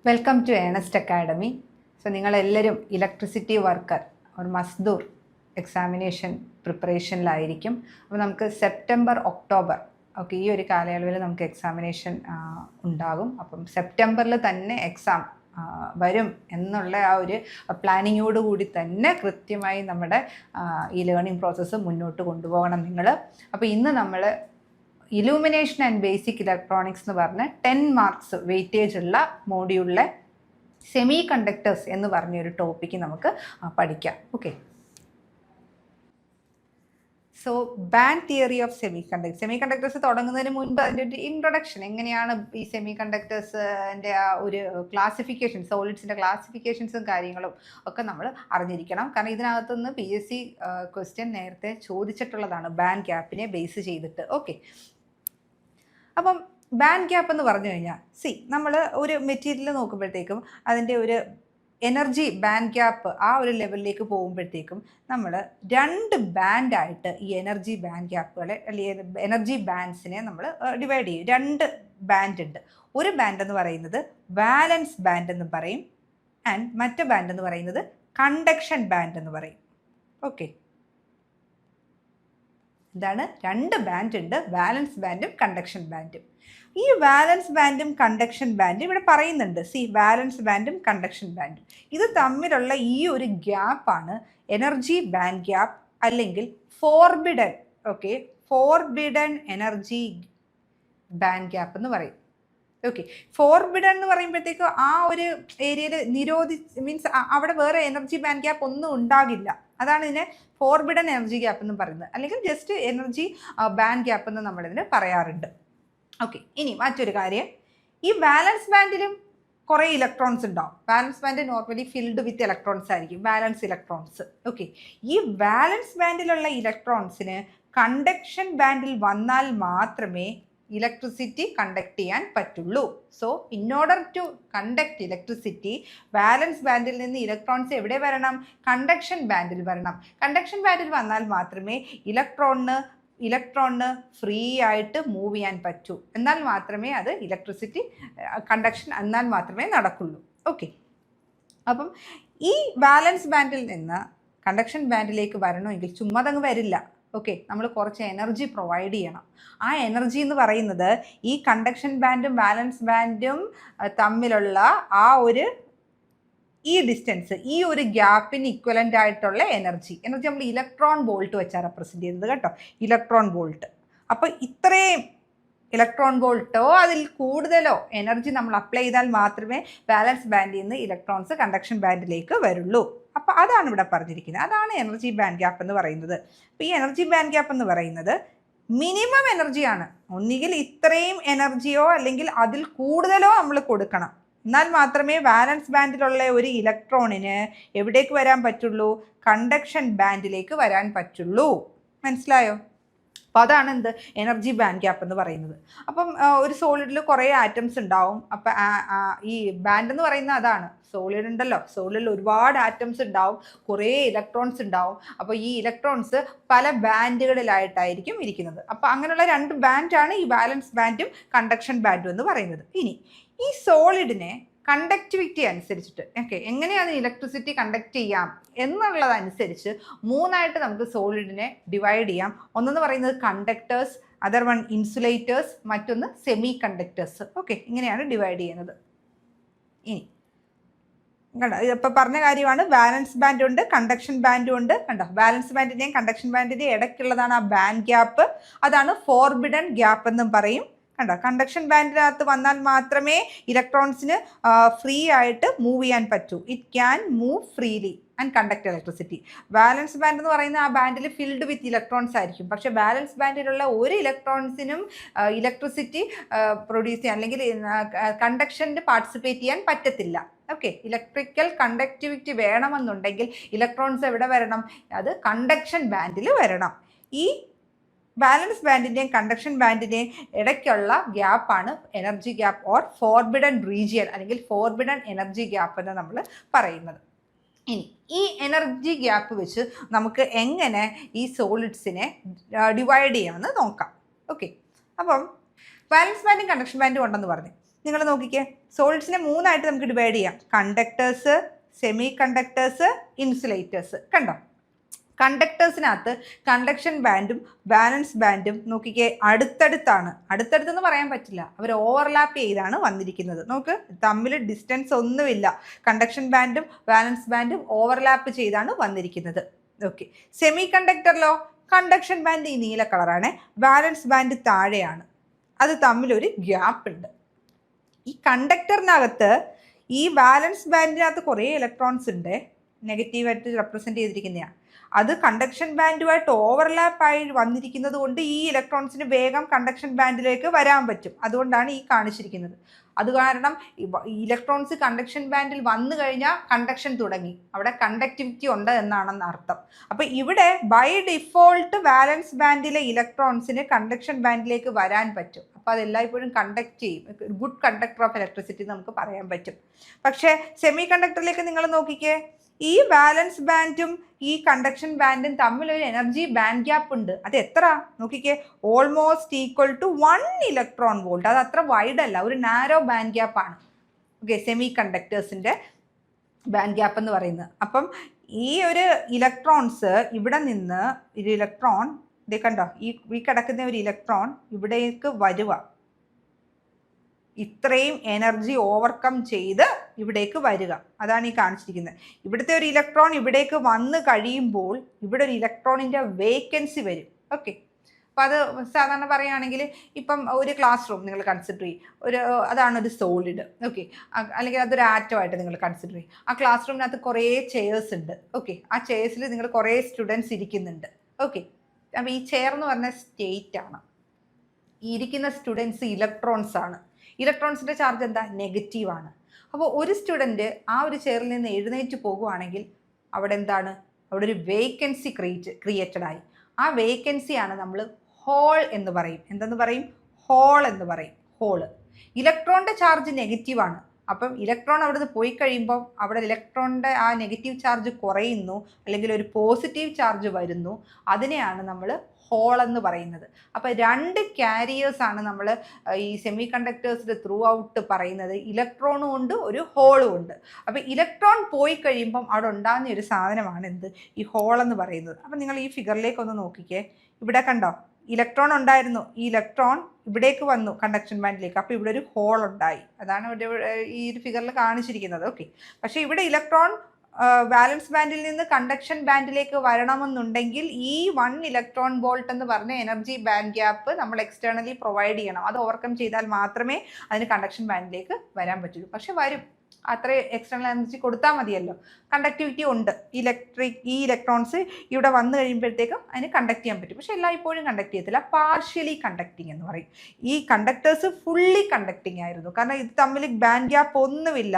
Welcome to Ernest academy. So നിങ്ങളെല്ലാവരും electricity worker ഒരു മസ്ദൂർ എക്സാമിനേഷൻ പ്രിപ്പറേഷനിലായിരിക്കും. അപ്പോൾ നമുക്ക് സെപ്റ്റംബർ ഒക്ടോബർ ഈ ഒരു കാലയളവിൽ നമുക്ക് എക്സാമിനേഷൻ ഉണ്ടാകും. അപ്പം സെപ്റ്റംബറിൽ തന്നെ എക്സാം വരും എന്നുള്ള ആ ഒരു പ്ലാനിങ്ങോട് കൂടി തന്നെ കൃത്യമായി നമ്മുടെ ഈ ലേണിംഗ് പ്രോസസ്സ് മുന്നോട്ട് കൊണ്ടുപോകണം നിങ്ങൾ. അപ്പോൾ ഇന്ന് നമ്മൾ ഇലൂമിനേഷൻ ആൻഡ് ബേസിക് ഇലക്ട്രോണിക്സ് എന്ന് പറഞ്ഞ് 10 മാർക്സ് വെയിറ്റേജ് ഉള്ള മോഡ്യൂളിലെ സെമി കണ്ടക്ടേഴ്സ് എന്ന് പറഞ്ഞൊരു ടോപ്പിക്ക് നമുക്ക് പഠിക്കാം. Okay, so band theory of semi conductors തുടങ്ങുന്നതിന് മുൻപ് അതിൻ്റെ ഒരു ഇൻട്രൊഡക്ഷൻ, എങ്ങനെയാണ് ഈ സെമി കണ്ടക്ടേഴ്സിൻ്റെ ആ ഒരു ക്ലാസിഫിക്കേഷൻ, സോളിഡ്സിൻ്റെ ക്ലാസിഫിക്കേഷൻസും കാര്യങ്ങളും ഒക്കെ നമ്മൾ അറിഞ്ഞിരിക്കണം. കാരണം ഇതിനകത്തുനിന്ന് PSC ക്വസ്റ്റ്യൻ നേരത്തെ ചോദിച്ചിട്ടുള്ളതാണ് ബാൻഡ് ഗ്യാപ്പിനെ ബേസ് ചെയ്തിട്ട്. ഓക്കെ, അപ്പം ബാൻഡ് ഗ്യാപ്പ് എന്ന് പറഞ്ഞു കഴിഞ്ഞാൽ നമ്മൾ ഒരു മെറ്റീരിയൽ നോക്കുമ്പോഴത്തേക്കും അതിൻ്റെ ഒരു എനർജി ബാൻഡ് ഗ്യാപ്പ് ആ ഒരു ലെവലിലേക്ക് പോകുമ്പോഴത്തേക്കും നമ്മൾ 2 ബാൻഡായിട്ട് ഈ എനർജി ബാൻഡ് ഗ്യാപ്പുകളെ അല്ലെങ്കിൽ എനർജി ബാൻഡ്സിനെ നമ്മൾ ഡിവൈഡ് ചെയ്യും. 2 ബാൻഡ് ഉണ്ട്. ഒരു ബാൻഡ് എന്ന് പറയുന്നത് വാലൻസ് ബാൻഡ് എന്ന് പറയും, ആൻഡ് മറ്റു ബാൻഡ് എന്ന് പറയുന്നത് കണ്ടക്ഷൻ ബാൻഡ് എന്ന് പറയും. ഓക്കെ, ഇതാണ് 2 ബാൻഡ് ഉണ്ട്, വാലൻസ് ബാൻഡും കണ്ടക്ഷൻ ബാൻഡും. ഈ വാലൻസ് ബാൻഡും കണ്ടക്ഷൻ ബാൻഡും ഇവിടെ പറയുന്നുണ്ട്. വാലൻസ് ബാൻഡും കണ്ടക്ഷൻ ബാൻഡും ഇത് തമ്മിലുള്ള ഈ ഒരു ഗ്യാപ്പാണ് എനർജി ബാൻഡ് ഗ്യാപ്പ് അല്ലെങ്കിൽ forbidden. Okay, forbidden energy band gap എന്ന് പറയും. ഓക്കെ, ഫോർബിഡൻ എന്ന് പറയുമ്പോഴത്തേക്ക് ആ ഒരു ഏരിയയിൽ മീൻസ് അവിടെ വേറെ എനർജി ബാൻഡ് ഗ്യാപ്പ് ഒന്നും ഉണ്ടാകില്ല. അതാണ് ഇതിനെ ഫോർബിഡൻ എനർജി ഗ്യാപ്പ് എന്ന് പറയുന്നത്, അല്ലെങ്കിൽ ജസ്റ്റ് എനർജി ബാൻഡ് ഗ്യാപ്പ് എന്ന് നമ്മളിതിന് പറയാറുണ്ട്. ഓക്കെ, ഇനി മറ്റൊരു കാര്യം, ഈ വാലൻസ് ബാൻഡിലും കുറേ ഇലക്ട്രോൺസ് ഉണ്ടാവും. വാലൻസ് band normally filled with electrons ആയിരിക്കും, വാലൻസ് ഇലക്ട്രോൺസ്. ഓക്കെ, ഈ വാലൻസ് ബാൻഡിലുള്ള ഇലക്ട്രോൺസിന് കണ്ടക്ഷൻ ബാൻഡിൽ വന്നാൽ മാത്രമേ ഇലക്ട്രിസിറ്റി കണ്ടക്ട് ചെയ്യാൻ പറ്റുള്ളൂ. So in order to conduct electricity, valence ബാൻഡിൽ നിന്ന് ഇലക്ട്രോൺസ് എവിടെ വരണം? കണ്ടക്ഷൻ ബാൻഡിൽ വരണം. കണ്ടക്ഷൻ ബാൻഡിൽ വന്നാൽ മാത്രമേ ഇലക്ട്രോണിന് ഫ്രീ ആയിട്ട് മൂവ് ചെയ്യാൻ പറ്റൂ. എന്നാൽ മാത്രമേ അത് ഇലക്ട്രിസിറ്റി കണ്ടക്ഷൻ എന്നാൽ മാത്രമേ നടക്കുള്ളൂ. ഓക്കെ, അപ്പം ഈ വാലൻസ് ബാൻഡിൽ നിന്ന് കണ്ടക്ഷൻ ബാൻഡിലേക്ക് വരണമെങ്കിൽ ചുമ്മാ അതങ്ങ് വരില്ല. ഓക്കെ, നമ്മൾ കുറച്ച് എനർജി പ്രൊവൈഡ് ചെയ്യണം. ആ എനർജി എന്ന് പറയുന്നത് ഈ കണ്ടക്ഷൻ ബാൻഡും വാലൻസ് ബാൻഡും തമ്മിലുള്ള ആ ഒരു ഡിസ്റ്റൻസ്, ഈ ഒരു ഗ്യാപ്പിന് ഇക്വലൻ്റ് ആയിട്ടുള്ള എനർജി നമ്മൾ ഇലക്ട്രോൺ വോൾട്ട് വെച്ചാണ് റെപ്രസെൻ്റ് ചെയ്യുന്നത് കേട്ടോ, ഇലക്ട്രോൺ വോൾട്ട്. അപ്പോൾ ഇത്രയും ഇലക്ട്രോൺ വോൾട്ടോ അതിൽ കൂടുതലോ എനർജി നമ്മൾ അപ്ലൈ ചെയ്താൽ മാത്രമേ വാലൻസ് ബാൻഡിൽ നിന്ന് ഇലക്ട്രോൺസ് കണ്ടക്ഷൻ ബാൻഡിലേക്ക് വരുള്ളൂ. അപ്പോൾ അതാണ് ഇവിടെ പറഞ്ഞിരിക്കുന്നത്. അതാണ് എനർജി ബാൻഡ് ഗ്യാപ്പ് എന്ന് പറയുന്നത്. അപ്പോൾ ഈ എനർജി ബാൻഡ് ഗ്യാപ്പ് എന്ന് പറയുന്നത് മിനിമം എനർജിയാണ്. ഒന്നുകിൽ ഇത്രയും എനർജിയോ അല്ലെങ്കിൽ അതിൽ കൂടുതലോ നമ്മൾ കൊടുക്കണം. എന്നാൽ മാത്രമേ വാലൻസ് ബാൻഡിലുള്ള ഒരു ഇലക്ട്രോണിന് എവിടേക്ക് വരാൻ പറ്റുള്ളൂ? കണ്ടക്ഷൻ ബാൻഡിലേക്ക് വരാൻ പറ്റുള്ളൂ. മനസ്സിലായോ? അപ്പോൾ അതാണ് എനർജി ബാൻഡ് ഗ്യാപ്പ് എന്ന് പറയുന്നത്. അപ്പം ഒരു സോളിഡിൽ കുറേ ആറ്റംസ് ഉണ്ടാവും. അപ്പം ഈ ബാൻഡ് എന്ന് പറയുന്നത് അതാണ്. സോളിഡ് ഉണ്ടല്ലോ, സോളിഡിൽ ഒരുപാട് ആറ്റംസ് ഉണ്ടാവും, കുറേ ഇലക്ട്രോൺസ് ഉണ്ടാവും. അപ്പോൾ ഈ ഇലക്ട്രോൺസ് പല ബാൻഡുകളിലായിട്ടായിരിക്കും ഇരിക്കുന്നത്. അപ്പോൾ അങ്ങനെയുള്ള 2 ബാൻഡാണ് ഈ വാലൻസ് ബാൻഡും കണ്ടക്ഷൻ ബാൻഡും എന്ന് പറയുന്നത്. ഇനി ഈ സോളിഡിനെ കണ്ടക്ടിവിറ്റി അനുസരിച്ചിട്ട് എങ്ങനെയാണ് ഇലക്ട്രിസിറ്റി കണ്ടക്ട് ചെയ്യാം എന്നുള്ളതനുസരിച്ച് 3ആയിട്ട് നമുക്ക് സോളിഡിനെ ഡിവൈഡ് ചെയ്യാം. ഒന്നെന്ന് പറയുന്നത് കണ്ടക്ടേഴ്സ്, അതർ വൺ ഇൻസുലേറ്റേഴ്സ്, മറ്റൊന്ന് സെമി കണ്ടക്ടേഴ്സ്. ഓക്കെ, ഇങ്ങനെയാണ് ഡിവൈഡ് ചെയ്യുന്നത്. ഇനി കണ്ടോ, ഇതിപ്പോൾ പറഞ്ഞ കാര്യമാണ്. വാലൻസ് ബാൻഡും ഉണ്ട്, കണ്ടക്ഷൻ ബാൻഡും ഉണ്ട്. കണ്ടോ, വാലൻസ് ബാൻഡിൻ്റെയും കണ്ടക്ഷൻ ബാൻഡിൻ്റെയും ഇടയ്ക്കുള്ളതാണ് ആ ബാൻഡ് ഗ്യാപ്പ്. അതാണ് ഫോർബിഡൻ ഗ്യാപ്പ് എന്നും പറയും. കണ്ടോ, കണ്ടക്ഷൻ ബാൻഡിനകത്ത് വന്നാൽ മാത്രമേ ഇലക്ട്രോൺസിന് ഫ്രീ ആയിട്ട് മൂവ് ചെയ്യാൻ പറ്റൂ. It can move freely and conduct electricity. വാലൻസ് band എന്ന് പറയുന്ന ആ ബാൻഡിൽ ഫിൽഡ് വിത്ത് ഇലക്ട്രോൺസ് ആയിരിക്കും. പക്ഷേ വാലൻസ് ബാൻഡിലുള്ള ഒരു ഇലക്ട്രോൺസിനും ഇലക്ട്രിസിറ്റി പ്രൊഡ്യൂസ് ചെയ്യാൻ അല്ലെങ്കിൽ കണ്ടക്ഷനിൽ പാർട്ടിസിപ്പേറ്റ് ചെയ്യാൻ പറ്റത്തില്ല. ഓക്കെ, ഇലക്ട്രിക്കൽ കണ്ടക്ടിവിറ്റി വേണമെന്നുണ്ടെങ്കിൽ ഇലക്ട്രോൺസ് എവിടെ വരണം? അത് കണ്ടക്ഷൻ ബാൻഡിൽ വരണം. ഈ വാലൻസ് ബാൻഡിൻ്റെയും കണ്ടക്ഷൻ ബാൻഡിൻ്റെയും ഇടയ്ക്കുള്ള ഗ്യാപ്പാണ് energy gap or forbidden region അല്ലെങ്കിൽ ഫോർബിഡൻ എനർജി ഗ്യാപ്പ് എന്ന് നമ്മൾ പറയുന്നത്. ഇനി ഈ എനർജി ഗ്യാപ്പ് വെച്ച് നമുക്ക് എങ്ങനെ ഈ സോളിഡ്സിനെ ഡിവൈഡ് ചെയ്യാമെന്ന് നോക്കാം. ഓക്കെ, അപ്പം വാലൻസ് ബാൻഡും കണ്ടക്ഷൻ ബാൻഡും ഉണ്ടെന്ന് പറഞ്ഞു. നിങ്ങൾ നോക്കിക്കേ, സോളിഡ്സിനെ മൂന്നായിട്ട് നമുക്ക് ഡിവൈഡ് ചെയ്യാം. Conductors, semi conductors, insulators. കണ്ടോ? കണ്ടക്ടേഴ്സിനകത്ത് കണ്ടക്ഷൻ ബാൻഡും വാലൻസ് ബാൻഡും നോക്കിക്കേ അടുത്തടുത്താണ്. അടുത്തടുത്തെന്ന് പറയാൻ പറ്റില്ല, അവർ ഓവർലാപ്പ് ചെയ്താണ് വന്നിരിക്കുന്നത്. നോക്ക്, തമ്മിൽ ഡിസ്റ്റൻസ് ഒന്നുമില്ല. കണ്ടക്ഷൻ ബാൻഡും വാലൻസ് ബാൻഡും ഓവർലാപ്പ് ചെയ്താണ് വന്നിരിക്കുന്നത്. ഓക്കെ. സെമി കണ്ടക്ടറിലോ കണ്ടക്ഷൻ ബാൻഡ് ഈ നീല കളറാണ്, വാലൻസ് ബാൻഡ് താഴെയാണ്. അത് തമ്മിലൊരു ഗ്യാപ്പ് ഉണ്ട്. ഈ കണ്ടക്ടറിനകത്ത് ഈ വാലൻസ് ബാൻഡിനകത്ത് കുറേ ഇലക്ട്രോൺസ് ഉണ്ട്, നെഗറ്റീവായിട്ട് റെപ്രസെൻറ്റ് ചെയ്തിരിക്കുന്നതാണ്. അത് കണ്ടക്ഷൻ ബാൻഡുമായിട്ട് ഓവർലാപ്പായി വന്നിരിക്കുന്നത് കൊണ്ട് ഈ ഇലക്ട്രോൺസിന് വേഗം കണ്ടക്ഷൻ ബാൻഡിലേക്ക് വരാൻ പറ്റും. അതുകൊണ്ടാണ് ഈ കാണിച്ചിരിക്കുന്നത്. അത് കാരണം ഇലക്ട്രോൺസ് കണ്ടക്ഷൻ ബാൻഡിൽ വന്നു കഴിഞ്ഞാൽ കണ്ടക്ഷൻ തുടങ്ങി, അവിടെ കണ്ടക്ടിവിറ്റി ഉണ്ട് എന്നാണെന്ന് അർത്ഥം. അപ്പോൾ ഇവിടെ ബൈ ഡിഫോൾട്ട് വാലൻസ് ബാൻഡിലെ ഇലക്ട്രോൺസിന് കണ്ടക്ഷൻ ബാൻഡിലേക്ക് വരാൻ പറ്റും. അപ്പോൾ അതെല്ലായ്പ്പോഴും കണ്ടക്ട് ചെയ്യും, ഗുഡ് കണ്ടക്ടർ ഓഫ് ഇലക്ട്രിസിറ്റി നമുക്ക് പറയാൻ പറ്റും. പക്ഷേ സെമി കണ്ടക്ടറിലേക്ക് നിങ്ങൾ നോക്കിക്കേ, ഈ വാലൻസ് ബാൻഡും ഈ കണ്ടക്ഷൻ ബാൻഡും തമ്മിലൊരു എനർജി ബാൻഡ് ഗ്യാപ്പ് ഉണ്ട്. അത് എത്ര നോക്കിക്കേ, almost equal to 1 electron volt. അത് അത്ര വൈഡ് അല്ല, ഒരു നാരോ ബാൻഡ് ഗ്യാപ്പ് ആണ്. ഓക്കെ, സെമി കണ്ടക്ടേഴ്സിൻ്റെ ബാൻഡ് ഗ്യാപ്പ് എന്ന് പറയുന്നത്. അപ്പം ഈ ഒരു ഇലക്ട്രോൺസ് ഇവിടെ നിന്ന് ഒരു ഇലക്ട്രോൺ ഇത് കണ്ടോ, ഈ കിടക്കുന്ന ഒരു ഇലക്ട്രോൺ ഇവിടേക്ക് വരുക, ഇത്രയും എനർജി ഓവർകം ചെയ്ത് ഇവിടേക്ക് വരിക, അതാണ് ഈ കാണിച്ചിരിക്കുന്നത്. ഇവിടുത്തെ ഒരു ഇലക്ട്രോൺ ഇവിടേക്ക് വന്ന് കഴിയുമ്പോൾ ഇവിടെ ഒരു ഇലക്ട്രോണിൻ്റെ വേക്കൻസി വരും. ഓക്കെ, അപ്പോൾ അത് സാധാരണ പറയുകയാണെങ്കിൽ ഇപ്പം ഒരു ക്ലാസ് റൂം നിങ്ങൾ കൺസിഡർ ചെയ്യും, അതാണ് ഒരു സോളിഡ്. ഓക്കെ, അല്ലെങ്കിൽ അതൊരു ആറ്റമായിട്ട് നിങ്ങൾ കൺസിഡർ ചെയ്യും. ആ ക്ലാസ് റൂമിനകത്ത് കുറേ ചെയേഴ്സ് ഉണ്ട്. ഓക്കെ, ആ ചെയേഴ്സിൽ നിങ്ങൾ കുറേ സ്റ്റുഡൻസ് ഇരിക്കുന്നുണ്ട്. ഓക്കെ, അപ്പോൾ ഈ ചെയർ എന്ന് പറഞ്ഞ സ്റ്റേറ്റ് ആണ്, ഈ ഇരിക്കുന്ന സ്റ്റുഡൻസ് ഇലക്ട്രോൺസ് ആണ്. ഇലക്ട്രോൺസിൻ്റെ ചാർജ് എന്താ? നെഗറ്റീവാണ്. അപ്പോൾ ഒരു സ്റ്റുഡൻറ്റ് ആ ഒരു ചെയറിൽ നിന്ന് എഴുന്നേറ്റ് പോകുവാണെങ്കിൽ അവിടെ എന്താണ്? അവിടെ ഒരു വേക്കൻസി ക്രിയേറ്റഡ് ആയി. ആ വേക്കൻസിയാണ് നമ്മൾ ഹോൾ എന്ന് പറയും. എന്തെന്ന് പറയും? ഹോൾ എന്ന് പറയും. ഹോള്. ഇലക്ട്രോണിൻ്റെ ചാർജ് നെഗറ്റീവാണ്. അപ്പം ഇലക്ട്രോൺ അവിടുന്ന് പോയി കഴിയുമ്പോൾ അവിടെ ഇലക്ട്രോണിൻ്റെ ആ നെഗറ്റീവ് ചാർജ് കുറയുന്നു, അല്ലെങ്കിൽ ഒരു പോസിറ്റീവ് ചാർജ് വരുന്നു. അതിനെയാണ് നമ്മൾ ഹോൾ എന്ന് പറയുന്നത്. അപ്പോൾ 2 ക്യാരിയേഴ്സാണ് നമ്മൾ ഈ സെമി കണ്ടക്ടേഴ്സിൽ ത്രൂ ഔട്ട് പറയുന്നത്. ഇലക്ട്രോണും ഉണ്ട്, ഒരു ഹോളും ഉണ്ട്. അപ്പോൾ ഇലക്ട്രോൺ പോയി കഴിയുമ്പം അവിടെ ഉണ്ടാകുന്ന ഒരു സാധനമാണ് എന്ത്? ഈ ഹോൾ എന്ന് പറയുന്നത്. അപ്പം നിങ്ങൾ ഈ ഫിഗറിലേക്കൊന്ന് നോക്കിക്കേ, ഇവിടെ കണ്ടോ, ഇലക്ട്രോൺ ഉണ്ടായിരുന്നു, ഈ ഇലക്ട്രോൺ ഇവിടേക്ക് വന്നു കണ്ടക്ഷൻ ബാൻഡിലേക്ക്, അപ്പോൾ ഇവിടെ ഒരു ഹോൾ ഉണ്ടായി. അതാണ് ഇവിടെ ഈ ഒരു ഫിഗറിൽ കാണിച്ചിരിക്കുന്നത്. ഓക്കെ, പക്ഷേ ഇവിടെ ഇലക്ട്രോൺ വാലൻസ് ബാൻഡിൽ നിന്ന് കണ്ടക്ഷൻ ബാൻഡിലേക്ക് വരണമെന്നുണ്ടെങ്കിൽ ഈ 1 ഇലക്ട്രോൺ വോൾട്ട് എന്ന് പറഞ്ഞ എനർജി ബാൻഡ് ഗ്യാപ്പ് നമ്മൾ എക്സ്റ്റേണലി പ്രൊവൈഡ് ചെയ്യണം. അത് ഓവർകം ചെയ്താൽ മാത്രമേ അതിന് കണ്ടക്ഷൻ ബാൻഡിലേക്ക് വരാൻ പറ്റുള്ളൂ. പക്ഷെ വരും, അത്ര എക്സ്റ്റേണൽ എനർജി കൊടുത്താൽ മതിയല്ലോ. കണ്ടക്ടിവിറ്റി ഉണ്ട്, ഈ ഇലക്ട്രോൺസ് ഇവിടെ വന്നു കഴിയുമ്പോഴത്തേക്കും അതിന് കണ്ടക്ട് ചെയ്യാൻ പറ്റും. പക്ഷെ എല്ലായ്പ്പോഴും കണ്ടക്ട് ചെയ്യത്തില്ല, പാർഷ്യലി കണ്ടക്ടിങ് എന്ന് പറയും. ഈ കണ്ടക്ടേഴ്സ് ഫുള്ളി കണ്ടക്ടിങ് ആയിരുന്നു, കാരണം ഇത് തമ്മിൽ ബാൻഡ് ഗ്യാപ്പ് ഒന്നുമില്ല.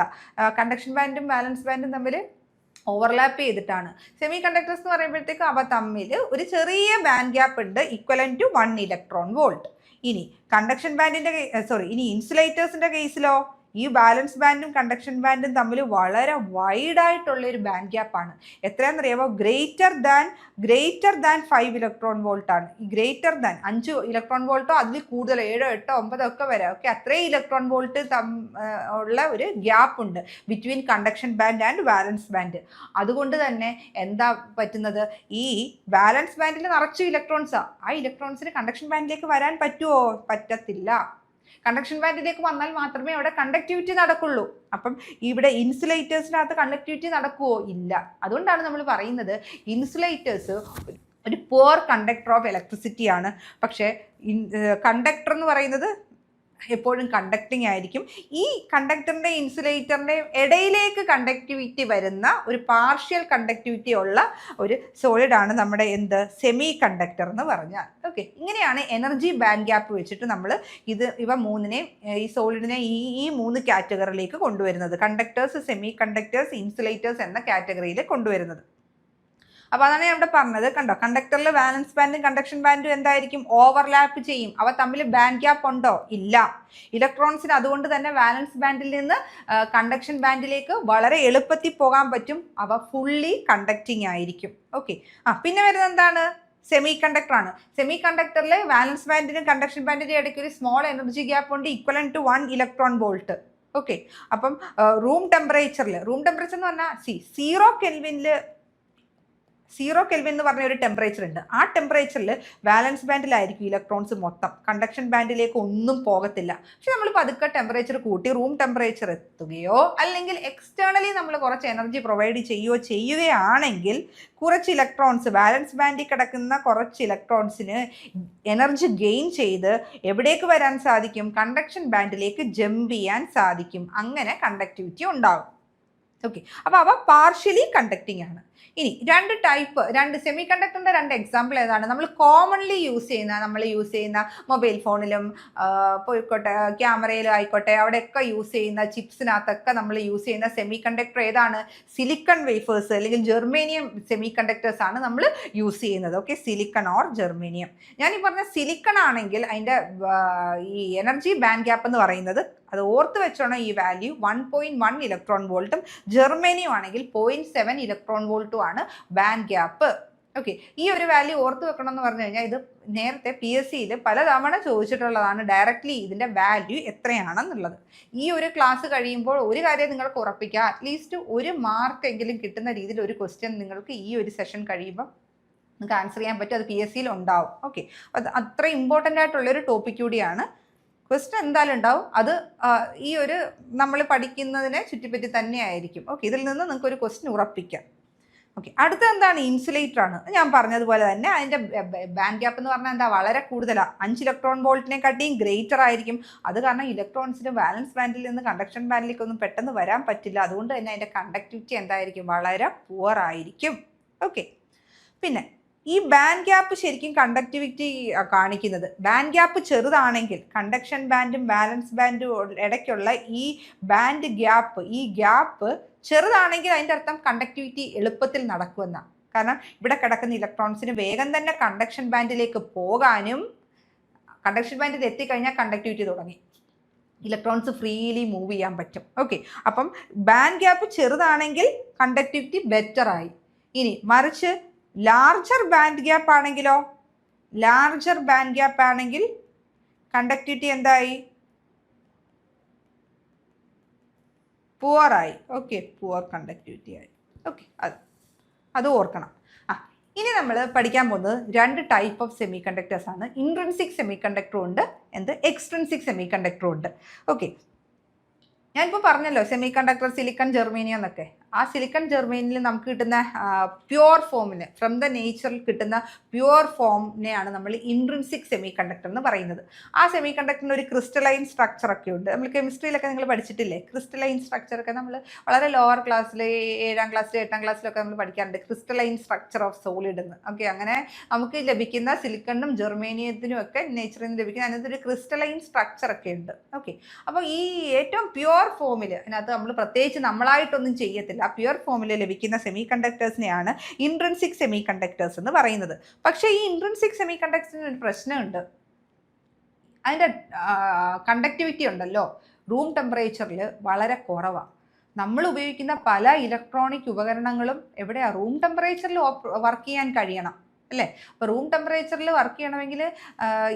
കണ്ടക്ഷൻ ബാൻഡും വാലൻസ് ബാൻഡും തമ്മിൽ ഓവർലാപ്പ് ചെയ്തിട്ടാണ്. സെമി കണ്ടക്ടേഴ്സ് എന്ന് പറയുമ്പോഴത്തേക്ക് അവ തമ്മിൽ ഒരു ചെറിയ ബാൻഡ് ഗ്യാപ്പ് ഉണ്ട്, ഈക്വലന്റ് ടു 1 ഇലക്ട്രോൺ വോൾട്ട്. ഇനി കണ്ടക്ഷൻ ബാൻഡിൻ്റെ ഇനി ഇൻസുലേറ്റേഴ്സിൻ്റെ കേസിലോ ഈ ബാലൻസ് ബാൻഡും കണ്ടക്ഷൻ ബാൻഡും തമ്മിൽ വളരെ വൈഡായിട്ടുള്ള ഒരു ബാൻഡ് ഗ്യാപ്പാണ്. എത്രയാണെന്നറിയാമോ? ഗ്രേറ്റർ ദാൻ 5 ഇലക്ട്രോൺ വോൾട്ടാണ്. ഈ ഗ്രേറ്റർ ദാൻ 5 ഇലക്ട്രോൺ വോൾട്ടോ അതിൽ കൂടുതൽ 7, 8, 9 ഒക്കെ വരാം. ഓക്കെ, അത്രയും ഇലക്ട്രോൺ വോൾട്ട് ഉള്ള ഒരു ഗ്യാപ്പ് ഉണ്ട് between conduction band and വാലൻസ് band. അതുകൊണ്ട് തന്നെ എന്താ പറ്റുന്നത്? ഈ വാലൻസ് ബാൻഡിൽ നിറച്ചു ഇലക്ട്രോൺസാണ്. ആ ഇലക്ട്രോൺസിന് കണ്ടക്ഷൻ ബാൻഡിലേക്ക് വരാൻ പറ്റുമോ? പറ്റത്തില്ല. കണ്ടക്ഷൻ ബാൻഡിലേക്ക് വന്നാൽ മാത്രമേ അവിടെ കണ്ടക്ടിവിറ്റി നടക്കുള്ളൂ. അപ്പം ഇവിടെ ഇൻസുലേറ്റേഴ്സിനകത്ത് കണ്ടക്ടിവിറ്റി നടക്കുമോ? ഇല്ല. അതുകൊണ്ടാണ് നമ്മൾ പറയുന്നത് ഇൻസുലേറ്റേഴ്സ് ഒരു പുവർ കണ്ടക്ടർ ഓഫ് ഇലക്ട്രിസിറ്റി ആണ്. പക്ഷേ കണ്ടക്ടർ എന്ന് പറയുന്നത് എപ്പോഴും കണ്ടക്ടിങ് ആയിരിക്കും. ഈ കണ്ടക്ടറിൻ്റെ ഇൻസുലേറ്ററിൻ്റെ ഇടയിലേക്ക് കണ്ടക്ടിവിറ്റി വരുന്ന ഒരു പാർഷ്യൽ കണ്ടക്ടിവിറ്റി ഉള്ള ഒരു സോളിഡാണ് നമ്മുടെ സെമി കണ്ടക്ടർ എന്ന് പറഞ്ഞാൽ. ഓക്കെ, ഇങ്ങനെയാണ് എനർജി ബാൻഡ് ഗ്യാപ്പ് വെച്ചിട്ട് നമ്മൾ ഇവ മൂന്നിനെ, ഈ സോളിഡിനെ ഈ 3 കാറ്റഗറിയിലേക്ക് കൊണ്ടുവരുന്നത്. കണ്ടക്ടേഴ്സ്, സെമി കണ്ടക്ടേഴ്സ്, ഇൻസുലേറ്റേഴ്സ് എന്ന കാറ്റഗറിയിൽ കൊണ്ടുവരുന്നത്. അപ്പോൾ അതാണ് ഞാൻ ഇവിടെ പറഞ്ഞത്. കണ്ടോ, കണ്ടക്ടറിൽ വാലൻസ് ബാൻഡും കണ്ടക്ഷൻ ബാൻഡും എന്തായിരിക്കും? ഓവർലാപ്പ് ചെയ്യും. അവ തമ്മിൽ ബാൻഡ് ഗ്യാപ്പ് ഉണ്ടോ? ഇല്ല. ഇലക്ട്രോൺസിന് അതുകൊണ്ട് തന്നെ വാലൻസ് ബാൻഡിൽ നിന്ന് കണ്ടക്ഷൻ ബാൻഡിലേക്ക് വളരെ എളുപ്പത്തിൽ പോകാൻ പറ്റും. അവ ഫുള്ളി കണ്ടക്റ്റിംഗ് ആയിരിക്കും. ഓക്കെ, പിന്നെ വരുന്നത് എന്താണ്? സെമി കണ്ടക്ടർ ആണ്. സെമി കണ്ടക്ടറിൽ വാലൻസ് ബാൻഡിനും കണ്ടക്ഷൻ ബാൻഡിനും ഇടയ്ക്ക് ഒരു സ്മോൾ എനർജി ഗ്യാപ്പ് ഉണ്ട് equivalent to 1 electron volt. Okay, അപ്പം റൂം ടെമ്പറേച്ചർ എന്ന് പറഞ്ഞാൽ 0 കെൽവിൻ എന്ന് പറഞ്ഞ ഒരു ടെമ്പറേച്ചർ ഉണ്ട്. ആ ടെമ്പറേച്ചറിൽ വാലൻസ് ബാൻഡിലായിരിക്കും ഇലക്ട്രോൺസ് മൊത്തം, കണ്ടക്ഷൻ ബാൻഡിലേക്ക് ഒന്നും പോകത്തില്ല. പക്ഷെ നമ്മൾ പതുക്കെ ടെമ്പറേച്ചർ കൂട്ടി റൂം ടെമ്പറേച്ചർ എത്തുകയോ അല്ലെങ്കിൽ എക്സ്റ്റേണലി നമ്മൾ കുറച്ച് എനർജി പ്രൊവൈഡ് ചെയ്യുകയാണെങ്കിൽ കുറച്ച് ഇലക്ട്രോൺസ്, വാലൻസ് ബാൻഡിൽ കിടക്കുന്ന കുറച്ച് ഇലക്ട്രോൺസിന് എനർജി ഗെയിൻ ചെയ്ത് എവിടേക്ക് വരാൻ സാധിക്കും? കണ്ടക്ഷൻ ബാൻഡിലേക്ക് ജമ്പ് ചെയ്യാൻ സാധിക്കും. അങ്ങനെ കണ്ടക്ടിവിറ്റി ഉണ്ടാകും. ഓക്കെ, അപ്പോൾ അവ പാർഷ്യലി കണ്ടക്റ്റിംഗ് ആണ്. ഇനി രണ്ട് സെമി കണ്ടക്ടറിൻ്റെ 2 എക്സാമ്പിൾ ഏതാണ്? നമ്മൾ കോമൺലി യൂസ് ചെയ്യുന്ന മൊബൈൽ ഫോണിലും പോയിക്കോട്ടെ, ക്യാമറയിലും ആയിക്കോട്ടെ, അവിടെയൊക്കെ യൂസ് ചെയ്യുന്ന ചിപ്സിനകത്തൊക്കെ നമ്മൾ യൂസ് ചെയ്യുന്ന സെമി കണ്ടക്ടർ ഏതാണ്? സിലിക്കൺ വേഫേഴ്സ് അല്ലെങ്കിൽ ജെർമേനിയം സെമി കണ്ടക്ടേഴ്സ് ആണ് നമ്മൾ യൂസ് ചെയ്യുന്നത്. Okay, silicon or germanium. ഞാൻ ഈ പറഞ്ഞ സിലിക്കൺ ആണെങ്കിൽ അതിൻ്റെ ഈ എനർജി ബാൻഡ് ഗ്യാപ്പ് എന്ന് പറയുന്നത്, അത് ഓർത്ത് വെച്ചോണം, ഈ വാല്യൂ 1.1 ഇലക്ട്രോൺ വോൾട്ടും ജെർമേനിയം ആണെങ്കിൽ 0.7 ഇലക്ട്രോൺ വോൾട്ടും ആണ് ബാൻഡ് ഗ്യാപ്പ്. ഓക്കെ, ഈ ഒരു വാല്യൂ ഓർത്ത് വെക്കണം എന്ന് പറഞ്ഞു കഴിഞ്ഞാൽ ഇത് നേരത്തെ PSCയിൽ പലതവണ ചോദിച്ചിട്ടുള്ളതാണ്, ഡയറക്റ്റ്ലി ഇതിൻ്റെ വാല്യൂ എത്രയാണെന്നുള്ളത്. ഈ ഒരു ക്ലാസ് കഴിയുമ്പോൾ ഒരു കാര്യം നിങ്ങൾക്ക് ഉറപ്പിക്കുക, അറ്റ്ലീസ്റ്റ് 1 മാർക്കെങ്കിലും കിട്ടുന്ന രീതിയിൽ ഒരു ക്വസ്റ്റ്യൻ നിങ്ങൾക്ക് ഈ ഒരു സെഷൻ കഴിയുമ്പോൾ നിങ്ങൾക്ക് ആൻസർ ചെയ്യാൻ പറ്റും. അത് PSCയിൽ ഉണ്ടാവും. ഓക്കെ, അത് അത്ര ഇമ്പോർട്ടൻ്റ് ആയിട്ടുള്ളൊരു ടോപ്പിക് കൂടിയാണ്. ക്വസ്റ്റ്യൻ എന്തായാലും ഉണ്ടാവും. അത് ഈ ഒരു നമ്മൾ പഠിക്കുന്നതിനെ ചുറ്റിപ്പറ്റി തന്നെ ആയിരിക്കും. ഓക്കെ, ഇതിൽ നിന്ന് നിങ്ങൾക്ക് ഒരു ക്വസ്റ്റ്യൻ ഉറപ്പിക്കാം. ഓക്കെ, അടുത്ത എന്താണ്? ഇൻസുലേറ്റർ ആണ്. ഞാൻ പറഞ്ഞതുപോലെ തന്നെ അതിൻ്റെ ബാൻഡ് ഗ്യാപ്പ് എന്ന് പറഞ്ഞാൽ എന്താ? വളരെ കൂടുതലാണ്. 5 ഇലക്ട്രോൺ വോൾട്ടിനെക്കാട്ടിയും ഗ്രേറ്റർ ആയിരിക്കും. അത് കാരണം ഇലക്ട്രോൺസിന് വാലൻസ് ബാൻഡിൽ നിന്ന് കണ്ടക്ഷൻ ബാൻഡിലേക്കൊന്നും പെട്ടെന്ന് വരാൻ പറ്റില്ല. അതുകൊണ്ട് തന്നെ അതിൻ്റെ കണ്ടക്ടിവിറ്റി എന്തായിരിക്കും? വളരെ പുവർ ആയിരിക്കും. ഓക്കെ, പിന്നെ ഈ ബാൻഡ് ഗ്യാപ്പ് ശരിക്കും കണ്ടക്ടിവിറ്റി കാണിക്കുന്നത്, ബാൻഡ് ഗ്യാപ്പ് ചെറുതാണെങ്കിൽ കണ്ടക്ഷൻ ബാൻഡും വാലൻസ് ബാൻഡും ഇടയ്ക്കുള്ള ഈ ബാൻഡ് ഗ്യാപ്പ്, ഈ ഗ്യാപ്പ് ചെറുതാണെങ്കിൽ അതിൻ്റെ അർത്ഥം കണ്ടക്ടിവിറ്റി എളുപ്പത്തിൽ നടക്കുമെന്നാണ്. കാരണം ഇവിടെ കിടക്കുന്ന ഇലക്ട്രോൺസിന് വേഗം തന്നെ കണ്ടക്ഷൻ ബാൻഡിലേക്ക് പോകാനും, കണ്ടക്ഷൻ ബാൻഡിൽ എത്തിക്കഴിഞ്ഞാൽ കണ്ടക്ടിവിറ്റി തുടങ്ങി, ഇലക്ട്രോൺസ് ഫ്രീലി മൂവ് ചെയ്യാൻ പറ്റും. ഓക്കെ, അപ്പം ബാൻഡ് ഗ്യാപ്പ് ചെറുതാണെങ്കിൽ കണ്ടക്ടിവിറ്റി ബെറ്റർ ആയി. ഇനി മറിച്ച് ലാർജർ ബാൻഡ് ഗ്യാപ്പ് ആണെങ്കിലോ? ലാർജർ ബാൻഡ് ഗ്യാപ്പ് ആണെങ്കിൽ കണ്ടക്ടിവിറ്റി എന്തായി? പുവറായി. ഓക്കെ, പുവർ കണ്ടക്ടിവിറ്റി ആയി. ഓക്കെ, അത് ഓർക്കണം. ഇനി നമ്മൾ പഠിക്കാൻ പോകുന്നത് 2 ടൈപ്പ് ഓഫ് സെമി കണ്ടക്ടേഴ്സ് ആണ്. ഇൻട്രിൻസിക് സെമി കണ്ടക്ടറും ഉണ്ട്, എക്സ്ട്രിൻസിക് സെമി കണ്ടക്ടറും ഉണ്ട്. ഓക്കെ, ഞാനിപ്പോൾ പറഞ്ഞല്ലോ സെമി കണ്ടക്ടർ, സിലിക്കൺ, ജെർമേനിയം എന്നൊക്കെ. ആ സിലിക്കൺ ജെർമേനിയിൽ നമുക്ക് കിട്ടുന്ന പ്യുവർ ഫോമിന്, ഫ്രം ദ നേച്ചറിൽ കിട്ടുന്ന പ്യുവർ ഫോമിനെയാണ് നമ്മൾ ഇൻട്രിൻസിക് സെമി കണ്ടക്ടർ എന്ന് പറയുന്നത്. ആ സെമി കണ്ടക്ടറിന് ഒരു ക്രിസ്റ്റലൈൻ സ്ട്രക്ചർ ഒക്കെ ഉണ്ട്. നമ്മൾ കെമിസ്ട്രിയിലൊക്കെ നിങ്ങൾ പഠിച്ചിട്ടില്ലേ? ക്രിസ്റ്റലൈൻ സ്ട്രക്ചറൊക്കെ നമ്മൾ വളരെ ലോവർ ക്ലാസ്സിൽ, 7ാം ക്ലാസ്സിൽ 8ാം ക്ലാസ്സിലൊക്കെ നമ്മൾ പഠിക്കാറുണ്ട്, ക്രിസ്റ്റലൈൻ സ്ട്രക്ചർ ഓഫ് സോളിഡ് എന്ന്. ഓക്കെ, അങ്ങനെ നമുക്ക് ലഭിക്കുന്ന സിലിക്കണിനും ജെർമേനിയത്തിനും ഒക്കെ നേച്ചറിൽ നിന്ന് ലഭിക്കുന്ന അതിനകത്ത് ഒരു ക്രിസ്റ്റലൈൻ സ്ട്രക്ചർ ഒക്കെ ഉണ്ട്. ഓക്കെ, അപ്പോൾ ഈ ഏറ്റവും പ്യുവർ ഫോമിൽ, അതിനകത്ത് നമ്മൾ പ്രത്യേകിച്ച് നമ്മളായിട്ടൊന്നും ചെയ്യത്തില്ല, ആ പ്യുവർ ഫോമിൽ ലഭിക്കുന്ന സെമി കണ്ടക്ടേഴ്സിനെയാണ് ഇൻട്രിൻസിക് സെമി കണ്ടക്ടേഴ്സ് എന്ന് പറയുന്നത്. പക്ഷേ ഈ ഇൻട്രിൻസിക് സെമി കണ്ടക്ടേഴ്സിന് ഒരു പ്രശ്നമുണ്ട്. അതിൻ്റെ കണ്ടക്ടിവിറ്റി ഉണ്ടല്ലോ റൂം ടെമ്പറേച്ചറിൽ വളരെ കുറവാണ്. നമ്മൾ ഉപയോഗിക്കുന്ന പല ഇലക്ട്രോണിക് ഉപകരണങ്ങളും എവിടെയാണ്? റൂം ടെമ്പറേച്ചറിൽ വർക്ക് ചെയ്യാൻ കഴിയണം അല്ലേ? അപ്പോൾ റൂം ടെമ്പറേച്ചറിൽ വർക്ക് ചെയ്യണമെങ്കിൽ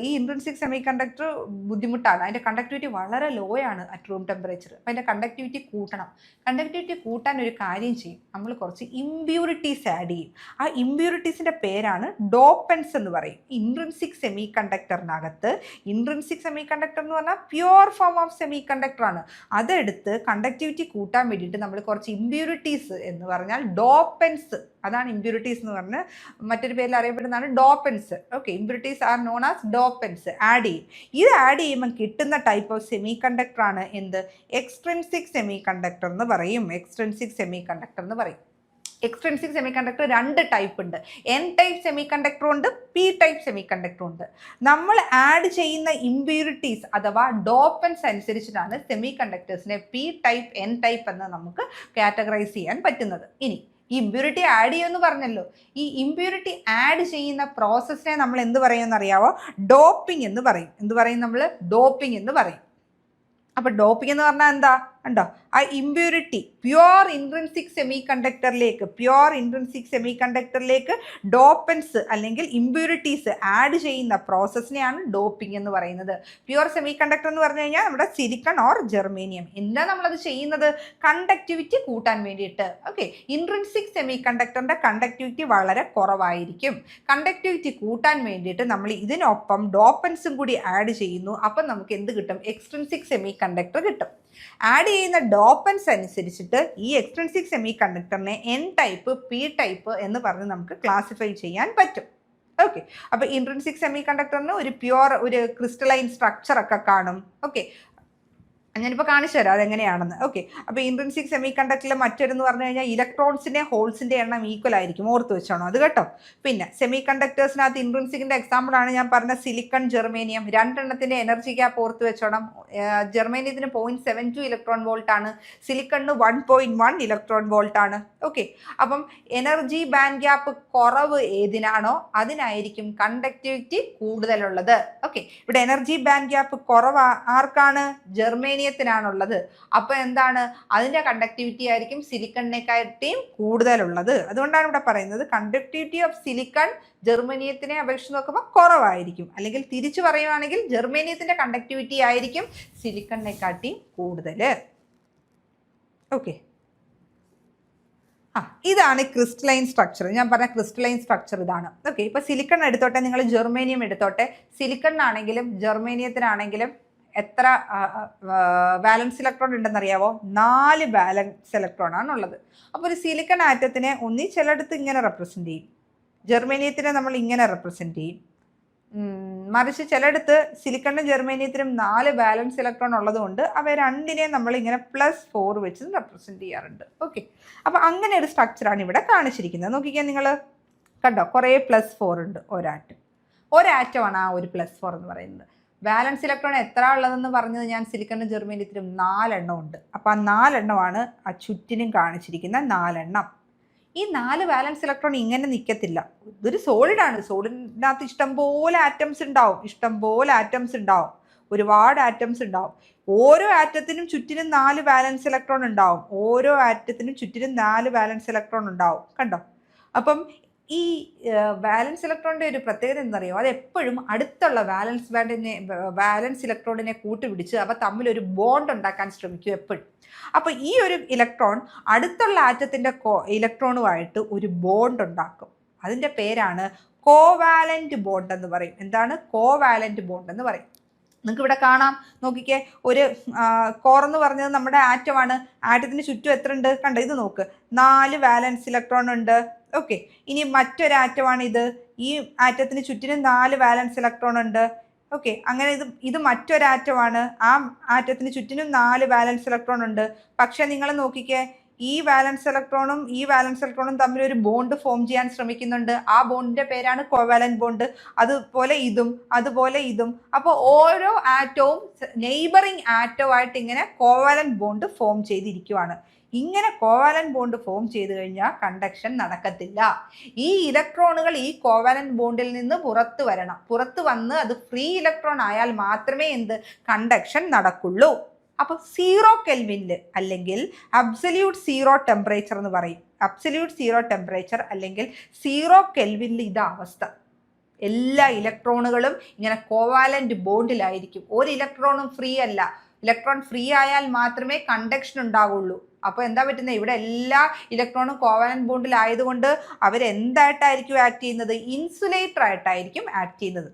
ഈ ഇൻട്രിൻസിക് സെമി കണ്ടക്ടർ ബുദ്ധിമുട്ടാണ്. അതിൻ്റെ കണ്ടക്ടിവിറ്റി വളരെ ലോ ആണ് അറ്റ് റൂം ടെമ്പറേച്ചർ. അപ്പോൾ അതിൻ്റെ കണ്ടക്ടിവിറ്റി കൂട്ടണം. കണ്ടക്ടിവിറ്റി കൂട്ടാൻ ഒരു കാര്യം ചെയ്യും, നമ്മൾ കുറച്ച് ഇമ്പ്യൂരിറ്റീസ് ആഡ് ചെയ്യും. ആ ഇമ്പ്യൂരിറ്റീസിൻ്റെ പേരാണ് ഡോപ്പൻസ് എന്ന് പറയും. ഇൻട്രിൻസിക് സെമി കണ്ടക്ടറിനകത്ത്, ഇൻട്രിൻസിക് സെമി കണ്ടക്ടർ എന്ന് പറഞ്ഞാൽ പ്യുവർ ഫോം ഓഫ് സെമി കണ്ടക്ടറാണ്. അതെടുത്ത് കണ്ടക്ടിവിറ്റി കൂട്ടാൻ വേണ്ടിയിട്ട് നമ്മൾ കുറച്ച് ഇമ്പ്യൂരിറ്റീസ് എന്ന് പറഞ്ഞാൽ ഡോപ്പൻസ്, അതാണ് ഇമ്പ്യൂരിറ്റീസ് എന്ന് പറഞ്ഞ് മറ്റൊരു പേരിൽ അറിയപ്പെടുന്നതാണ് dopants. Okay, impurities are known as dopants. Add ചെയ്യും. ഇത് ആഡ് ചെയ്യുമ്പോൾ കിട്ടുന്ന ടൈപ്പ് ഓഫ് സെമി കണ്ടക്ടർ ആണ് എന്ത്? എക്സ്ട്രിൻസിക് സെമി കണ്ടക്ടർ എന്ന് പറയും. എക്സ്ട്രിൻസിക് സെമി കണ്ടക്ടർ എന്ന് പറയും. എക്സ്ട്രിൻസിക് സെമി കണ്ടക്ടർ 2 ടൈപ്പ് ഉണ്ട്. N ടൈപ്പ് സെമി കണ്ടക്ടറും ഉണ്ട്, P ടൈപ്പ് സെമി കണ്ടക്ടറും ഉണ്ട്. നമ്മൾ ആഡ് ചെയ്യുന്ന ഇമ്പ്യൂരിറ്റീസ് അഥവാ ഡോപ്പൻസ് അനുസരിച്ചിട്ടാണ് സെമി കണ്ടക്ടേഴ്സിനെ P ടൈപ്പ്, N ടൈപ്പ് എന്ന് നമുക്ക് കാറ്റഗറൈസ് ചെയ്യാൻ പറ്റുന്നത്. ഇനി ഈ ഇമ്പ്യൂരിറ്റി ആഡ് ചെയ്യുമെന്ന് പറഞ്ഞല്ലോ, ഈ ഇമ്പ്യൂരിറ്റി ആഡ് ചെയ്യുന്ന പ്രോസസ്സിനെ നമ്മൾ എന്ത് പറയുമെന്ന് അറിയാവോ? ഡോപ്പിംഗ് എന്ന് പറയും. എന്ത് പറയും നമ്മൾ? ഡോപ്പിംഗ് എന്ന് പറയും. അപ്പോൾ ഡോപ്പിംഗ് എന്ന് പറഞ്ഞാൽ എന്താ? ഉണ്ടോ ആ ഇമ്പ്യൂരിറ്റി പ്യുവർ ഇൻട്രിൻസിക് സെമി കണ്ടക്ടറിലേക്ക് ഡോപ്പൻസ് അല്ലെങ്കിൽ ഇമ്പ്യൂരിറ്റീസ് ആഡ് ചെയ്യുന്ന പ്രോസസ്സിനെയാണ് ഡോപ്പിംഗ് എന്ന് പറയുന്നത്. പ്യുവർ സെമി കണ്ടക്ടർ എന്ന് പറഞ്ഞു കഴിഞ്ഞാൽ നമ്മുടെ സിലിക്കൺ ഓർ ജെർമേനിയം. എന്താ നമ്മളത് ചെയ്യുന്നത്? കണ്ടക്ടിവിറ്റി കൂട്ടാൻ വേണ്ടിയിട്ട്. ഓക്കെ, ഇൻട്രിൻസിക് സെമി കണ്ടക്ടറിന്റെ കണ്ടക്ടിവിറ്റി വളരെ കുറവായിരിക്കും. കണ്ടക്ടിവിറ്റി കൂട്ടാൻ വേണ്ടിയിട്ട് നമ്മൾ ഇതിനൊപ്പം ഡോപ്പൻസും കൂടി ആഡ് ചെയ്യുന്നു. അപ്പം നമുക്ക് എന്ത് കിട്ടും? എക്സ്ട്രിൻസിക് സെമി കണ്ടക്ടർ കിട്ടും. ആഡ് ചെയ്യുന്ന ഡോപ്പൻസ് അനുസരിച്ചിട്ട് ഈ എക്സ്ട്രിൻസിക് സെമി കണ്ടക്ടറിനെ എൻ ടൈപ്പ്, പി ടൈപ്പ് എന്ന് പറഞ്ഞ് നമുക്ക് ക്ലാസിഫൈ ചെയ്യാൻ പറ്റും. ഓക്കെ, അപ്പോൾ ഇൻട്രിൻസിക് സെമി കണ്ടക്ടറിന് ഒരു പ്യുവർ ഒരു ക്രിസ്റ്റലൈൻ സ്ട്രക്ചർ ഒക്കെ കാണും. ഓക്കെ, ഞാനിപ്പോൾ കാണിച്ചു തരാം അതെങ്ങനെയാണെന്ന്. ഓക്കെ, അപ്പോൾ ഇൻട്രിൻസിക് സെമി കണ്ടക്ടറിൽ മറ്റൊരെന്ന് പറഞ്ഞു കഴിഞ്ഞാൽ ഇലക്ട്രോൺസിൻ്റെ ഹോൾസിൻ്റെ എണ്ണം ഈക്വൽ ആയിരിക്കും. ഓർത്ത് വെച്ചോണം അത് കേട്ടോ. പിന്നെ സെമി കണ്ടക്ടേഴ്സിനകത്ത് ഇൻട്രിൻസിക്കിൻ്റെ എക്സാമ്പിളാണ് ഞാൻ പറഞ്ഞ സിലിക്കൺ, ജെർമേനിയം. രണ്ടെണ്ണത്തിൻ്റെ എനർജി ഗ്യാപ്പ് ഓർത്ത് വെച്ചോണം. ജെർമേനിയത്തിന് 0.72 ഇലക്ട്രോൺ വോൾട്ട് ആണ്, സിലിക്കണിന് 1.1 ഇലക്ട്രോൺ വോൾട്ട് ആണ്. ഓക്കെ, അപ്പം എനർജി ബാൻഡ് ഗ്യാപ്പ് കുറവ് ഏതിനാണോ അതിനായിരിക്കും കണ്ടക്ടിവിറ്റി കൂടുതലുള്ളത്. ഓക്കെ, ഇവിടെ എനർജി ബാൻഡ് ഗ്യാപ്പ് കുറവ് ആർക്കാണ്? ജെർമേനിയത്തിനാണുള്ളത്. അപ്പോൾ എന്താണ്? അതിൻ്റെ കണ്ടക്ടിവിറ്റി ആയിരിക്കും സിലിക്കണിനെക്കാട്ടിയും കൂടുതലുള്ളത്. അതുകൊണ്ടാണ് ഇവിടെ പറയുന്നത് കണ്ടക്ടിവിറ്റി ഓഫ് സിലിക്കൺ ജെർമേനിയത്തിനെ അപേക്ഷിച്ച് നോക്കുമ്പോൾ കുറവായിരിക്കും. അല്ലെങ്കിൽ തിരിച്ചു പറയുവാണെങ്കിൽ ജെർമേനിയത്തിൻ്റെ കണ്ടക്ടിവിറ്റി ആയിരിക്കും സിലിക്കണിനെക്കാട്ടിയും കൂടുതൽ. ഓക്കെ, ഇതാണ് ക്രിസ്റ്റലൈൻ സ്ട്രക്ചർ. ഞാൻ പറഞ്ഞ ക്രിസ്റ്റലൈൻ സ്ട്രക്ചർ ഇതാണ്. ഓക്കെ, ഇപ്പോൾ സിലിക്കൺ എടുത്തോട്ടെ, നിങ്ങൾ ജെർമേനിയം എടുത്തോട്ടെ. സിലിക്കണിനാണെങ്കിലും ജെർമേനിയത്തിനാണെങ്കിലും എത്ര വാലൻസ് ഇലക്ട്രോൺ ഉണ്ടെന്നറിയാവോ? 4 വാലൻസ് ഇലക്ട്രോൺ ആണുള്ളത്. അപ്പോൾ ഒരു സിലിക്കൺ ആറ്റത്തിനെ ചിലയിടത്ത് ഇങ്ങനെ റെപ്രസെൻ്റ് ചെയ്യും, ജെർമേനിയത്തിനെ നമ്മൾ ഇങ്ങനെ റെപ്രസെൻ്റ് ചെയ്യും. മറിച്ച് ചിലയിടത്ത് സിലിക്കണിനും ജെർമേനിയത്തിനും 4 വാലൻസ് ഇലക്ട്രോൺ ഉള്ളതുകൊണ്ട് അവ രണ്ടിനെ നമ്മൾ ഇങ്ങനെ +4 വെച്ച് റെപ്രസെൻ്റ് ചെയ്യാറുണ്ട്. ഓക്കെ, അപ്പോൾ അങ്ങനെ ഒരു സ്ട്രക്ചറാണ് ഇവിടെ കാണിച്ചിരിക്കുന്നത്. നോക്കിക്കാൻ നിങ്ങൾ കണ്ടോ, കുറേ +4 ഉണ്ട് ഒരാറ്റമാണ് ആ ഒരു +4 എന്ന് പറയുന്നത്. വാലൻസ് ഇലക്ട്രോൺ എത്ര ഉള്ളതെന്ന് പറഞ്ഞത് ഞാൻ സിലിക്കണിനും ജെർമേനിയത്തിനും 4 എണ്ണം ഉണ്ട്. അപ്പോൾ ആ 4 എണ്ണമാണ് ആ ചുറ്റിനും കാണിച്ചിരിക്കുന്ന 4 എണ്ണം. ഈ 4 വാലൻസ് ഇലക്ട്രോൺ ഇങ്ങനെ നിൽക്കത്തില്ല. ഇതൊരു സോളിഡാണ്. സോളിഡിനകത്ത് ഇഷ്ടംപോലെ ആറ്റംസ് ഉണ്ടാവും, ഒരുപാട് ആറ്റംസ് ഉണ്ടാവും. ഓരോ ആറ്റത്തിനും ചുറ്റിനും 4 വാലൻസ് ഇലക്ട്രോൺ ഉണ്ടാവും. കണ്ടോ? അപ്പം ഈ വാലൻസ് ഇലക്ട്രോണിൻ്റെ ഒരു പ്രത്യേകത എന്താണെന്നറിയോ? അത് എപ്പോഴും അടുത്തുള്ള വാലൻസ് ഇലക്ട്രോണിനെ കൂട്ടുപിടിച്ച് അവ തമ്മിലൊരു ബോണ്ട് ഉണ്ടാക്കാൻ ശ്രമിക്കും എപ്പോഴും. അപ്പോൾ ഈ ഒരു ഇലക്ട്രോൺ അടുത്തുള്ള ആറ്റത്തിൻ്റെ ഇലക്ട്രോണുമായിട്ട് ഒരു ബോണ്ട് ഉണ്ടാക്കും. അതിൻ്റെ പേരാണ് കോവാലന്റ് ബോണ്ട് എന്ന് പറയും. എന്താണ്? കോവാലന്റ് ബോണ്ട് എന്ന് പറയും. നിങ്ങൾക്ക് ഇവിടെ കാണാം, നോക്കിക്കേ, ഒരു കോർ എന്ന് പറഞ്ഞത് നമ്മുടെ ആറ്റമാണ്. ആറ്റത്തിന് ചുറ്റും എത്ര ഉണ്ട്? കണ്ടോ, ഇത് നോക്ക്, 4 വാലൻസ് ഇലക്ട്രോൺ ഉണ്ട്. ഓക്കെ, ഇനി മറ്റൊരു ആറ്റമാണ് ഇത്. ഈ ആറ്റത്തിന് ചുറ്റിനും 4 വാലൻസ് ഇലക്ട്രോൺ ഉണ്ട്. ഓക്കെ, അങ്ങനെ ഇത് മറ്റൊരു ആറ്റമാണ്. ആ ആറ്റത്തിന് ചുറ്റിനും 4 വാലൻസ് ഇലക്ട്രോൺ ഉണ്ട്. പക്ഷെ നിങ്ങൾ നോക്കിക്കേ, ഈ വാലൻസ് ഇലക്ട്രോണും തമ്മിൽ ഒരു ബോണ്ട് ഫോം ചെയ്യാൻ ശ്രമിക്കുന്നുണ്ട്. ആ ബോണ്ടിന്റെ പേരാണ് കോവാലന്റ് ബോണ്ട്. അതുപോലെ ഇതും. അപ്പോൾ ഓരോ ആറ്റവും നെയ്ബറിങ് ആറ്റവുമായിട്ട് ഇങ്ങനെ കോവാലന്റ് ബോണ്ട് ഫോം ചെയ്തിരിക്കുവാണ്. ഇങ്ങനെ കോവാലന്റ് ബോണ്ട് ഫോം ചെയ്ത് കഴിഞ്ഞാൽ കണ്ടക്ഷൻ നടക്കത്തില്ല. ഈ ഇലക്ട്രോണുകൾ ഈ കോവാലന്റ് ബോണ്ടിൽ നിന്ന് പുറത്ത് വന്ന് അത് ഫ്രീ ഇലക്ട്രോൺ ആയാൽ മാത്രമേ കണ്ടക്ഷൻ നടക്കുള്ളൂ. അപ്പോൾ 0 കെൽവിനിൽ അല്ലെങ്കിൽ അബ്സല്യൂട്ട് 0 ടെമ്പറേച്ചർ എന്ന് പറയും. അബ്സല്യൂട്ട് 0 ടെമ്പറേച്ചർ അല്ലെങ്കിൽ 0 കെൽവിനിൽ ഇതാ അവസ്ഥ. എല്ലാ ഇലക്ട്രോണുകളും ഇങ്ങനെ കോവാലന്റ് ബോണ്ടിലായിരിക്കും. ഒരു ഇലക്ട്രോണും ഫ്രീ അല്ല. ഇലക്ട്രോൺ ഫ്രീ ആയാൽ മാത്രമേ കണ്ടക്ഷൻ ഉണ്ടാവുള്ളൂ. അപ്പോൾ എന്താ പറ്റുന്നത്? ഇവിടെ എല്ലാ ഇലക്ട്രോണും കോവാലന്റ് ബോണ്ടിലായതുകൊണ്ട് അവരെന്തായിട്ടായിരിക്കും ആക്ട് ചെയ്യുന്നത്? ഇൻസുലേറ്റർ ആയിട്ടായിരിക്കും ആക്ട് ചെയ്യുന്നത്.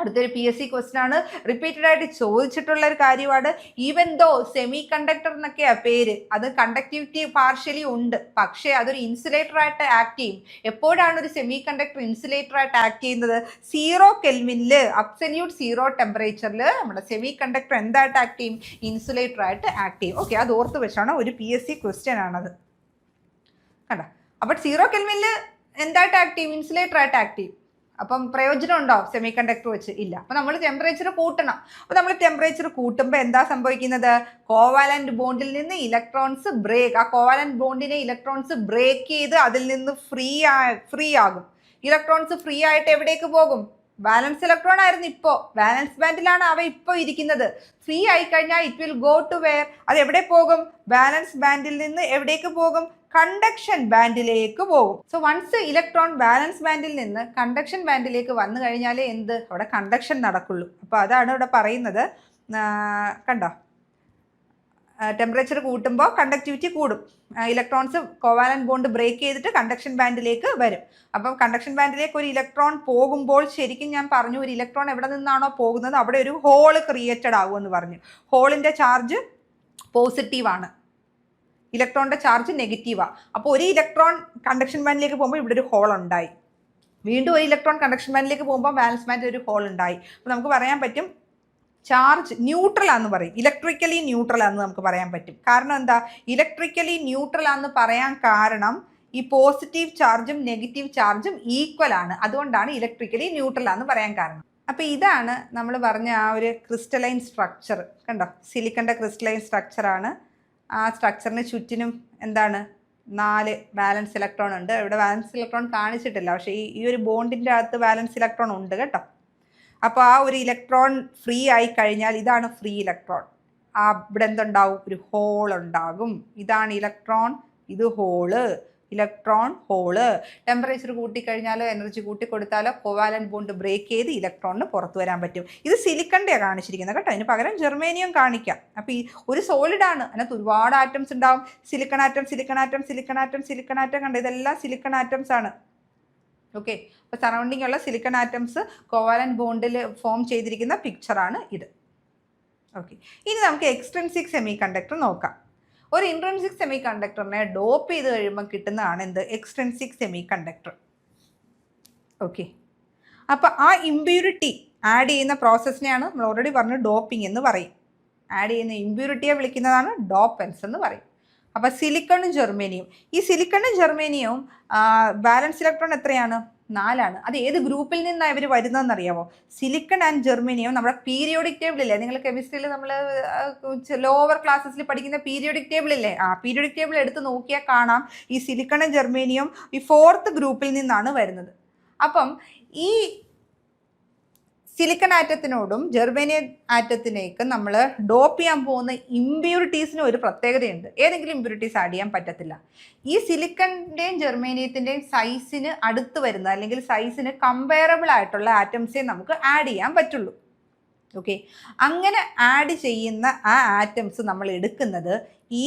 അടുത്തൊരു PSC ക്വസ്റ്റ്യൻ ആണ്, റിപ്പീറ്റഡ് ആയിട്ട് ചോദിച്ചിട്ടുള്ള ഒരു കാര്യമാണ്. ഈവൻ ദോ സെമി കണ്ടക്ടർ എന്നൊക്കെയാ പേര്, അത് കണ്ടക്ടിവിറ്റി പാർഷ്യലി ഉണ്ട്, പക്ഷേ അതൊരു ഇൻസുലേറ്റർ ആയിട്ട് ആക്ട് ചെയ്യും. എപ്പോഴാണ് ഒരു സെമി കണ്ടക്ടർ ഇൻസുലേറ്റർ ആയിട്ട് ആക്ട് ചെയ്യുന്നത്? 0 കെൽവിനിൽ അബ്സല്യൂട്ട് 0 ടെമ്പറേച്ചറിൽ നമ്മുടെ സെമി കണ്ടക്ടർ എന്തായിട്ട് ആക്ട് ചെയ്യും? ഇൻസുലേറ്റർ ആയിട്ട് ആക്ട് ചെയ്യും. ഓക്കെ, അത് ഓർത്ത് വെച്ചാണ്, ഒരു PSC ക്വസ്റ്റ്യൻ ആണത്. കണ്ടോ? അപ്പോൾ 0 കെൽവിനിൽ എന്തായിട്ട് ആക്ട് ചെയ്യും? ഇൻസുലേറ്റർ ആയിട്ട് ആക്ട് ചെയ്യും. അപ്പം പ്രയോജനം ഉണ്ടോ സെമി കണ്ടക്ടർ വെച്ച്? ഇല്ല. അപ്പം നമ്മൾ ടെമ്പറേച്ചർ കൂട്ടണം. അപ്പോൾ നമ്മൾ ടെമ്പറേച്ചർ കൂട്ടുമ്പോൾ എന്താ സംഭവിക്കുന്നത്? കോവാലന്റ് ബോണ്ടിൽ നിന്ന് ഇലക്ട്രോൺസ് ആ കോവാലന്റ് ബോണ്ടിനെ ഇലക്ട്രോൺസ് ബ്രേക്ക് ചെയ്ത് അതിൽ നിന്ന് ഫ്രീ ആകും. ഇലക്ട്രോൺസ് ഫ്രീ ആയിട്ട് എവിടേക്ക് പോകും? വാലൻസ് ഇലക്ട്രോൺ ആയിരുന്നു, ഇപ്പോൾ വാലൻസ് ബാൻഡിലാണ് അവ ഇപ്പോൾ ഇരിക്കുന്നത്. ഫ്രീ ആയി കഴിഞ്ഞാൽ it will go to where, അത് എവിടെ പോകും? വാലൻസ് ബാൻഡിൽ നിന്ന് എവിടേക്ക് പോകും? കണ്ടക്ഷൻ ബാൻഡിലേക്ക് പോകും. സോ വൺസ് ഇലക്ട്രോൺ വാലൻസ് ബാൻഡിൽ നിന്ന് കണ്ടക്ഷൻ ബാൻഡിലേക്ക് വന്നു കഴിഞ്ഞാലേ അവിടെ കണ്ടക്ഷൻ നടക്കുള്ളൂ. അപ്പോൾ അതാണ് ഇവിടെ പറയുന്നത്. കണ്ടോ, ടെമ്പറേച്ചർ കൂട്ടുമ്പോൾ കണ്ടക്ടിവിറ്റി കൂടും. ഇലക്ട്രോൺസ് കോവാലന്റ് ബോണ്ട് ബ്രേക്ക് ചെയ്തിട്ട് കണ്ടക്ഷൻ ബാൻഡിലേക്ക് വരും. അപ്പം കണ്ടക്ഷൻ ബാൻഡിലേക്ക് ഒരു ഇലക്ട്രോൺ പോകുമ്പോൾ ശരിക്കും ഞാൻ പറഞ്ഞു, ഒരു ഇലക്ട്രോൺ എവിടെ നിന്നാണോ പോകുന്നത് അവിടെ ഒരു ഹോള് ക്രിയേറ്റഡ് ആകുമെന്ന് പറഞ്ഞു. ഹോളിൻ്റെ ചാർജ് പോസിറ്റീവാണ്, ഇലക്ട്രോണിൻ്റെ ചാർജ് നെഗറ്റീവാണ്. അപ്പോൾ ഒരു ഇലക്ട്രോൺ കണ്ടക്ഷൻ ബാൻഡിലേക്ക് പോകുമ്പോൾ ഇവിടെ ഒരു ഹോൾ ഉണ്ടായി. വീണ്ടും ഒരു ഇലക്ട്രോൺ കണ്ടക്ഷൻ ബാൻഡിലേക്ക് പോകുമ്പോൾ വാലൻസ് ബാൻഡിൽ ഒരു ഹോൾ ഉണ്ടായി. അപ്പോൾ നമുക്ക് പറയാൻ പറ്റും ചാർജ് ന്യൂട്രൽ ആണെന്ന് പറയും, ഇലക്ട്രിക്കലി ന്യൂട്രൽ ആണെന്ന് നമുക്ക് പറയാൻ പറ്റും. കാരണം എന്താ? ഇലക്ട്രിക്കലി ന്യൂട്രൽ ആണെന്ന് പറയാൻ കാരണം ഈ പോസിറ്റീവ് ചാർജും നെഗറ്റീവ് ചാർജും ഈക്വൽ ആണ്, അതുകൊണ്ടാണ് ഇലക്ട്രിക്കലി ന്യൂട്രൽ ആണെന്ന് പറയാൻ കാരണം. അപ്പോൾ ഇതാണ് നമ്മൾ പറഞ്ഞ ആ ഒരു ക്രിസ്റ്റലൈൻ സ്ട്രക്ചർ. കണ്ടോ, സിലിക്കൻ്റെ ക്രിസ്റ്റലൈൻ സ്ട്രക്ചറാണ്. ആ സ്ട്രക്ചറിന് ചുറ്റിനും എന്താണ്? 4 വാലൻസ് ഇലക്ട്രോൺ ഉണ്ട്. ഇവിടെ വാലൻസ് ഇലക്ട്രോൺ കാണിച്ചിട്ടില്ല, പക്ഷേ ഈ ഒരു ബോണ്ടിൻ്റെ അകത്ത് വാലൻസ് ഇലക്ട്രോൺ ഉണ്ട് കേട്ടോ. അപ്പോൾ ആ ഒരു ഇലക്ട്രോൺ ഫ്രീ ആയി കഴിഞ്ഞാൽ ഇതാണ് ഫ്രീ ഇലക്ട്രോൺ. ഇവിടെ എന്തുണ്ടാവും? ഒരു ഹോൾ ഉണ്ടാകും. ഇതാണ് ഇലക്ട്രോൺ, ഇത് ഹോള്, ഇലക്ട്രോൺ ഹോള്. ടെമ്പറേച്ചർ കൂട്ടിക്കഴിഞ്ഞാലോ എനർജി കൂട്ടിക്കൊടുത്താലോ കോവാലന്റ് ബോണ്ട് ബ്രേക്ക് ചെയ്ത് ഇലക്ട്രോണിന് പുറത്തു വരാൻ പറ്റും. ഇത് സിലിക്കൻ്റെയാണ് കാണിച്ചിരിക്കുന്നത് കേട്ടോ, അതിന് പകരം ജെർമേനിയം കാണിക്കാം. അപ്പോൾ ഈ ഒരു സോളിഡാണ്, അതിനകത്ത് ഒരുപാട് ആറ്റംസ് ഉണ്ടാവും. Silicon atom, silicon atom, silicon atom, silicon atom, കണ്ടോ, ഇതെല്ലാം സിലിക്കൺ ആറ്റംസ് ആണ്. ഓക്കെ, അപ്പോൾ സറൗണ്ടിങ് ഉള്ള സിലിക്കൺ ആറ്റംസ് കോവാലന്റ് ബോണ്ടിൽ ഫോം ചെയ്തിരിക്കുന്ന പിക്ചറാണ് ഇത്. ഓക്കെ, ഇനി നമുക്ക് എക്സ്ട്രിൻസിക് സെമി കണ്ടക്ടർ നോക്കാം. ഒരു ഇൻട്രിൻസിക് സെമി കണ്ടക്ടറിനെ ഡോപ്പ് ചെയ്ത് കഴിയുമ്പോൾ കിട്ടുന്നതാണ് എന്ത്? Extrinsic semi conductor. ഓക്കെ, അപ്പോൾ ആ ഇമ്പ്യൂരിറ്റി ആഡ് ചെയ്യുന്ന പ്രോസസ്സിനെയാണ് നമ്മൾ ഓൾറെഡി പറഞ്ഞു ഡോപ്പിംഗ് എന്ന് പറയും. ആഡ് ചെയ്യുന്ന ഇമ്പ്യൂരിറ്റിയെ വിളിക്കുന്നതാണ് ഡോപ്പൻസ് എന്ന് പറയും. അപ്പോൾ സിലിക്കണും ജെർമേനിയം, ഈ സിലിക്കണും ജെർമേനിയവും വാലൻസ് ഇലക്ട്രോൺ എത്രയാണ്? 4 ആണ്. അത് ഏത് ഗ്രൂപ്പിൽ നിന്നാണ് ഇവർ വരുന്നതെന്ന് അറിയാമോ? സിലിക്കൺ ആൻഡ് ജെർമേനിയം നമ്മുടെ പീരിയോഡിക് ടേബിളില്ലേ, നിങ്ങൾ കെമിസ്ട്രിയിൽ നമ്മൾ ലോവർ ക്ലാസ്സസിൽ പഠിക്കുന്ന പീരിയോഡിക് ടേബിളില്ലേ, ആ പീരിയോഡിക് ടേബിൾ എടുത്ത് നോക്കിയാൽ കാണാം ഈ സിലിക്കണും ജെർമേനിയം ഈ 4th ഗ്രൂപ്പിൽ നിന്നാണ് വരുന്നത്. അപ്പം ഈ സിലിക്കൺ ആറ്റത്തിനോടും ജെർമേനിയം ആറ്റത്തിനേക്കും നമ്മൾ ഡോപ്പ് ചെയ്യാൻ പോകുന്ന ഇമ്പ്യൂരിറ്റീസിന് ഒരു പ്രത്യേകതയുണ്ട്. ഏതെങ്കിലും ഇമ്പ്യൂരിറ്റീസ് ആഡ് ചെയ്യാൻ പറ്റത്തില്ല. ഈ സിലിക്കണിൻ്റെയും ജെർമേനിയത്തിൻ്റെയും സൈസിന് അടുത്ത് വരുന്ന അല്ലെങ്കിൽ സൈസിന് കമ്പയറബിൾ ആയിട്ടുള്ള ആറ്റംസേ നമുക്ക് ആഡ് ചെയ്യാൻ പറ്റുള്ളൂ. ഓക്കെ, അങ്ങനെ ആഡ് ചെയ്യുന്ന ആ ആറ്റംസ് നമ്മൾ എടുക്കുന്നത്